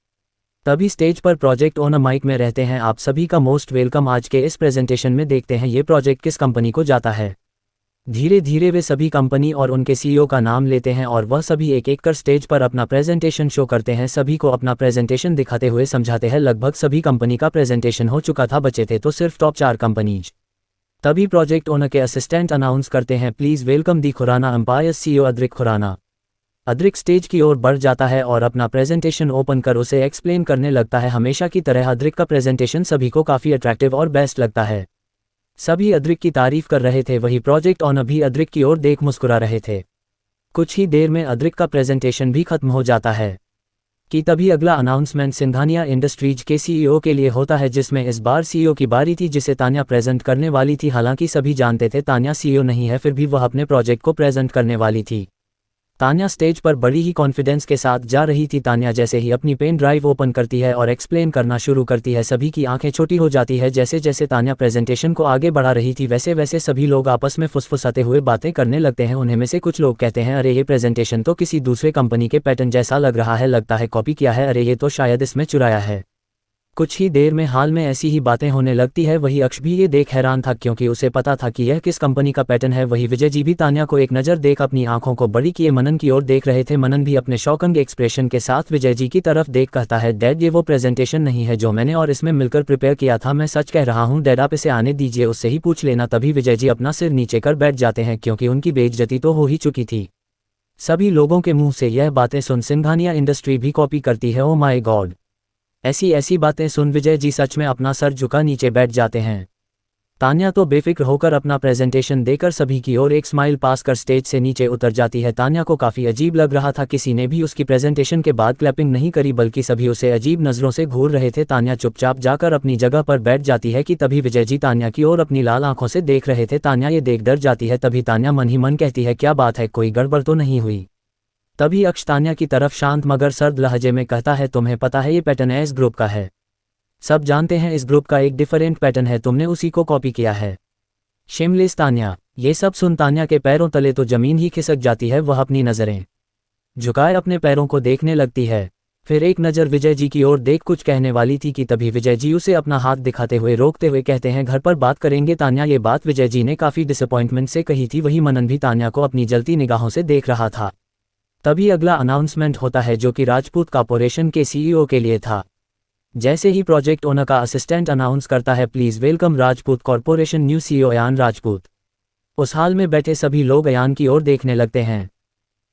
तभी स्टेज पर प्रोजेक्ट ओनर माइक में रहते हैं, आप सभी का मोस्ट वेलकम। आज के इस प्रेजेंटेशन में देखते हैं ये प्रोजेक्ट किस कंपनी को जाता है। धीरे धीरे वे सभी कंपनी और उनके सीईओ का नाम लेते हैं और वह सभी एक एक कर स्टेज पर अपना प्रेजेंटेशन शो करते हैं। सभी को अपना प्रेजेंटेशन दिखाते हुए समझाते हैं। लगभग सभी कंपनी का प्रेजेंटेशन हो चुका था, बचे थे तो सिर्फ टॉप 4 कंपनीज। तभी प्रोजेक्ट ओनर के असिस्टेंट अनाउंस करते हैं, please welcome the Khurana empire CEO Adrik Khurana. Adrik stage की ओर बढ़ जाता है और अपना प्रेजेंटेशन ओपन कर उसे एक्सप्लेन करने लगता है। हमेशा की तरह अद्रिक का प्रेजेंटेशन सभी को काफ़ी अट्रैक्टिव और बेस्ट लगता है। सभी अद्रिक की तारीफ कर रहे थे। वही प्रोजेक्ट ओनर भी अद्रिक की ओर देख मुस्कुरा रहे थे। कुछ ही देर में अद्रिक का प्रेजेंटेशन भी खत्म हो जाता है कि तभी अगला अनाउंसमेंट सिंघानिया इंडस्ट्रीज के सीईओ के लिए होता है, जिसमें इस बार सीईओ की बारी थी, जिसे तान्या प्रेजेंट करने वाली थी। हालांकि सभी जानते थे तान्या सीईओ नहीं है, फिर भी वह अपने प्रोजेक्ट को प्रेजेंट करने वाली थी। तान्या स्टेज पर बड़ी ही कॉन्फिडेंस के साथ जा रही थी। तान्या जैसे ही अपनी पेन ड्राइव ओपन करती है और एक्सप्लेन करना शुरू करती है, सभी की आंखें छोटी हो जाती है। जैसे जैसे तान्या प्रेजेंटेशन को आगे बढ़ा रही थी, वैसे वैसे सभी लोग आपस में फुसफुसाते हुए बातें करने लगते हैं। उन्हें में से कुछ लोग कहते हैं, अरे ये प्रेजेंटेशन तो किसी दूसरे कंपनी के पैटर्न जैसा लग रहा है, लगता है कॉपी किया है, अरे ये तो शायद इसमें चुराया है। कुछ ही देर में हाल में ऐसी ही बातें होने लगती है। वही अक्ष भी ये देख हैरान था क्योंकि उसे पता था कि यह किस कंपनी का पैटर्न है। वही विजय जी भी तान्या को एक नज़र देख अपनी आंखों को बड़ी किए मनन की ओर देख रहे थे। मनन भी अपने शौकंग एक्सप्रेशन के साथ विजय जी की तरफ देख कहता है, डैड ये वो प्रेजेंटेशन नहीं है जो मैंने और इसमें मिलकर प्रिपेयर किया था, मैं सच कह रहा हूँ डैड, आप इसे आने दीजिए, उससे ही पूछ लेना। तभी विजय जी अपना सिर नीचे कर बैठ जाते हैं क्योंकि उनकी बेइज्जती तो हो ही चुकी थी। सभी लोगों के मुंह से यह बातें सुन सिंघानिया इंडस्ट्री भी कॉपी करती है। ओ माय गॉड, ऐसी ऐसी बातें सुन विजय जी सच में अपना सर झुका नीचे बैठ जाते हैं। तान्या तो बेफिक्र होकर अपना प्रेजेंटेशन देकर सभी की ओर एक स्माइल पास कर स्टेज से नीचे उतर जाती है। तान्या को काफ़ी अजीब लग रहा था, किसी ने भी उसकी प्रेजेंटेशन के बाद क्लैपिंग नहीं करी, बल्कि सभी उसे अजीब नज़रों से घूर रहे थे। तान्या चुपचाप जाकर अपनी जगह पर बैठ जाती है कि तभी विजय जी तान्या की ओर अपनी लाल आंखों से देख रहे थे। तान्या ये देख डर जाती है। तभी तान्या मन ही मन कहती है, क्या बात है, कोई गड़बड़ तो नहीं हुई? तभी अक्ष तान्या की तरफ शांत मगर सर्द लहजे में कहता है, तुम्हें पता है ये पैटर्न इस ग्रुप का है, सब जानते हैं इस ग्रुप का एक डिफरेंट पैटर्न है, तुमने उसी को कॉपी किया है। शिमलेस तान्या। ये सब सुन तान्या के पैरों तले तो जमीन ही खिसक जाती है। वह अपनी नज़रें झुकाए अपने पैरों को देखने लगती है। फिर एक नज़र विजय जी की ओर देख कुछ कहने वाली थी कि तभी विजय जी उसे अपना हाथ दिखाते हुए रोकते हुए कहते हैं, घर पर बात करेंगे तान्या। ये बात विजय जी ने काफ़ी डिसअपॉइंटमेंट से कही थी। वही मनन भी तान्या को अपनी जलती निगाहों से देख रहा था। तभी अगला अनाउंसमेंट होता है जो कि राजपूत कॉर्पोरेशन के सीईओ के लिए था। जैसे ही प्रोजेक्ट ओनर का असिस्टेंट अनाउंस करता है, please welcome Rajput corporation new CEO Ayaan Rajput. उस हाल में बैठे सभी लोग अयान की ओर देखने लगते हैं।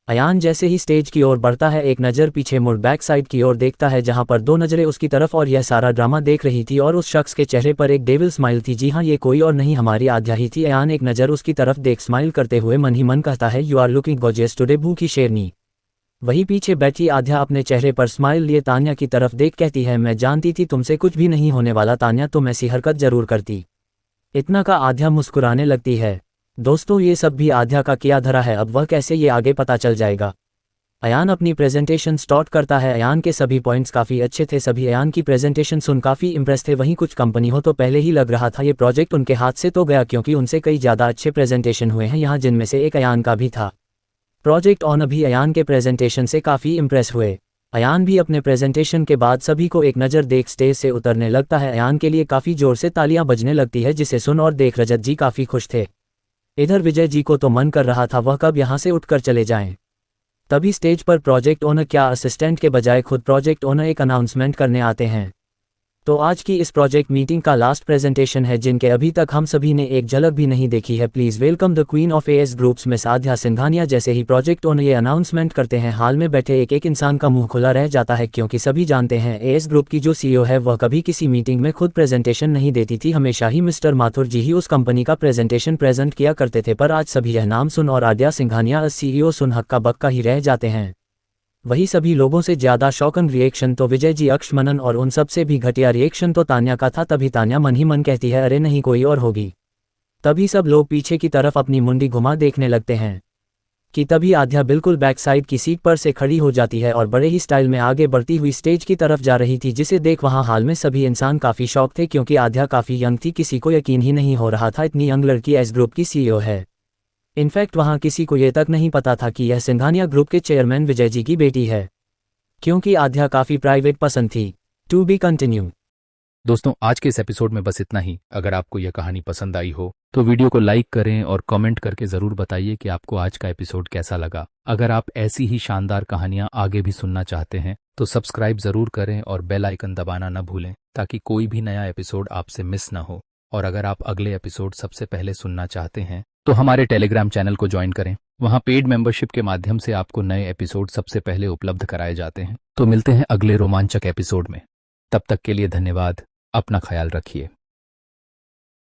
अयान जैसे ही स्टेज की ओर बढ़ता है, एक नज़र पीछे मुड़ बैक साइड की ओर देखता है जहां पर दो नज़रें उसकी तरफ और यह सारा ड्रामा देख रही थी और उस शख्स के चेहरे पर एक डेविल स्माइल थी। जी हाँ, ये कोई और नहीं हमारी आद्या ही थी। अयान एक नज़र उसकी तरफ देख स्माइल करते हुए मन ही मन कहता है, you are looking gorgeous today भूखी शेरनी। वहीं पीछे बैठी आद्या अपने चेहरे पर स्माइल लिए तान्या की तरफ देख कहती है, मैं जानती थी तुमसे कुछ भी नहीं होने वाला तान्या, तुम ऐसी हरकत जरूर करती। इतना का आद्या मुस्कुराने लगती है। दोस्तों, ये सब भी आद्या का किया धरा है, अब वह कैसे, ये आगे पता चल जाएगा। अयान अपनी प्रेजेंटेशन स्टार्ट करता है। अयान के सभी पॉइंट्स काफ़ी अच्छे थे, सभी अयान की प्रेजेंटेशन सुन काफ़ी इंप्रेस थे। वहीं कुछ कंपनी हो तो पहले ही लग रहा था ये प्रोजेक्ट उनके हाथ से तो गया, क्योंकि उनसे कई ज़्यादा अच्छे प्रेजेंटेशन हुए हैं यहाँ, जिनमें से एक अयान का भी था। प्रोजेक्ट ऑनर भी अयान के प्रेजेंटेशन से काफ़ी इंप्रेस हुए। अयान भी अपने प्रेजेंटेशन के बाद सभी को एक नज़र देख स्टेज से उतरने लगता है। अयान के लिए काफ़ी ज़ोर से तालियां बजने लगती है, जिसे सुन और देख रजत जी काफ़ी खुश थे। इधर विजय जी को तो मन कर रहा था वह कब यहाँ से उठकर चले जाएं। तभी स्टेज पर प्रोजेक्ट ओनर क्या असिस्टेंट के बजाय खुद प्रोजेक्ट ओनर एक अनाउंसमेंट करने आते हैं। तो आज की इस प्रोजेक्ट मीटिंग का लास्ट प्रेजेंटेशन है, जिनके अभी तक हम सभी ने एक झलक भी नहीं देखी है। Please welcome the queen of AS groups Miss Aadhya Singhania. जैसे ही प्रोजेक्ट ओनर ये अनाउंसमेंट करते हैं, हाल में बैठे एक एक इंसान का मुंह खुला रह जाता है, क्योंकि सभी जानते हैं एएस ग्रुप की जो सीईओ है वह कभी किसी मीटिंग में खुद प्रेजेंटेशन नहीं देती थी, हमेशा ही मिस्टर माथुर जी ही उस कंपनी का प्रेजेंटेशन प्रेजेंट किया करते थे। पर आज सभी यह नाम सुन और आद्या सिंघानिया सीईओ सुन हक्का बक्का ही रह जाते हैं। वही सभी लोगों से ज़्यादा शॉकन रिएक्शन तो विजय जी, अक्ष, मनन और उन सब से भी घटिया रिएक्शन तो तान्या का था। तभी तान्या मन ही मन कहती है, अरे नहीं कोई और होगी। तभी सब लोग पीछे की तरफ अपनी मुंडी घुमा देखने लगते हैं कि तभी आद्या बिल्कुल बैक साइड की सीट पर से खड़ी हो जाती है और बड़े ही स्टाइल में आगे बढ़ती हुई स्टेज की तरफ जा रही थी, जिसे देख वहाँ हाल में सभी इंसान काफ़ी शॉक थे, क्योंकि आद्या काफ़ी यंग थी। किसी को यकीन ही नहीं हो रहा था इतनी यंग लड़की एस ग्रुप की सीईओ है। इनफैक्ट वहाँ किसी को ये तक नहीं पता था कि यह सिंघानिया ग्रुप के चेयरमैन विजय जी की बेटी है, क्योंकि आद्या काफ़ी प्राइवेट पसंद थी। To be continue. दोस्तों, आज के इस एपिसोड में बस इतना ही। अगर आपको यह कहानी पसंद आई हो तो वीडियो को लाइक करें और कमेंट करके ज़रूर बताइए कि आपको आज का एपिसोड कैसा लगा। अगर आप ऐसी ही शानदार कहानियां आगे भी सुनना चाहते हैं तो सब्सक्राइब ज़रूर करें और बेल आइकन दबाना न भूलें, ताकि कोई भी नया एपिसोड आपसे मिस ना हो। और अगर आप अगले एपिसोड सबसे पहले सुनना चाहते हैं तो हमारे टेलीग्राम चैनल को ज्वाइन करें। वहां पेड मेंबरशिप के माध्यम से आपको नए एपिसोड सबसे पहले उपलब्ध कराए जाते हैं। तो मिलते हैं अगले रोमांचक एपिसोड में। तब तक के लिए धन्यवाद। अपना ख्याल रखिए।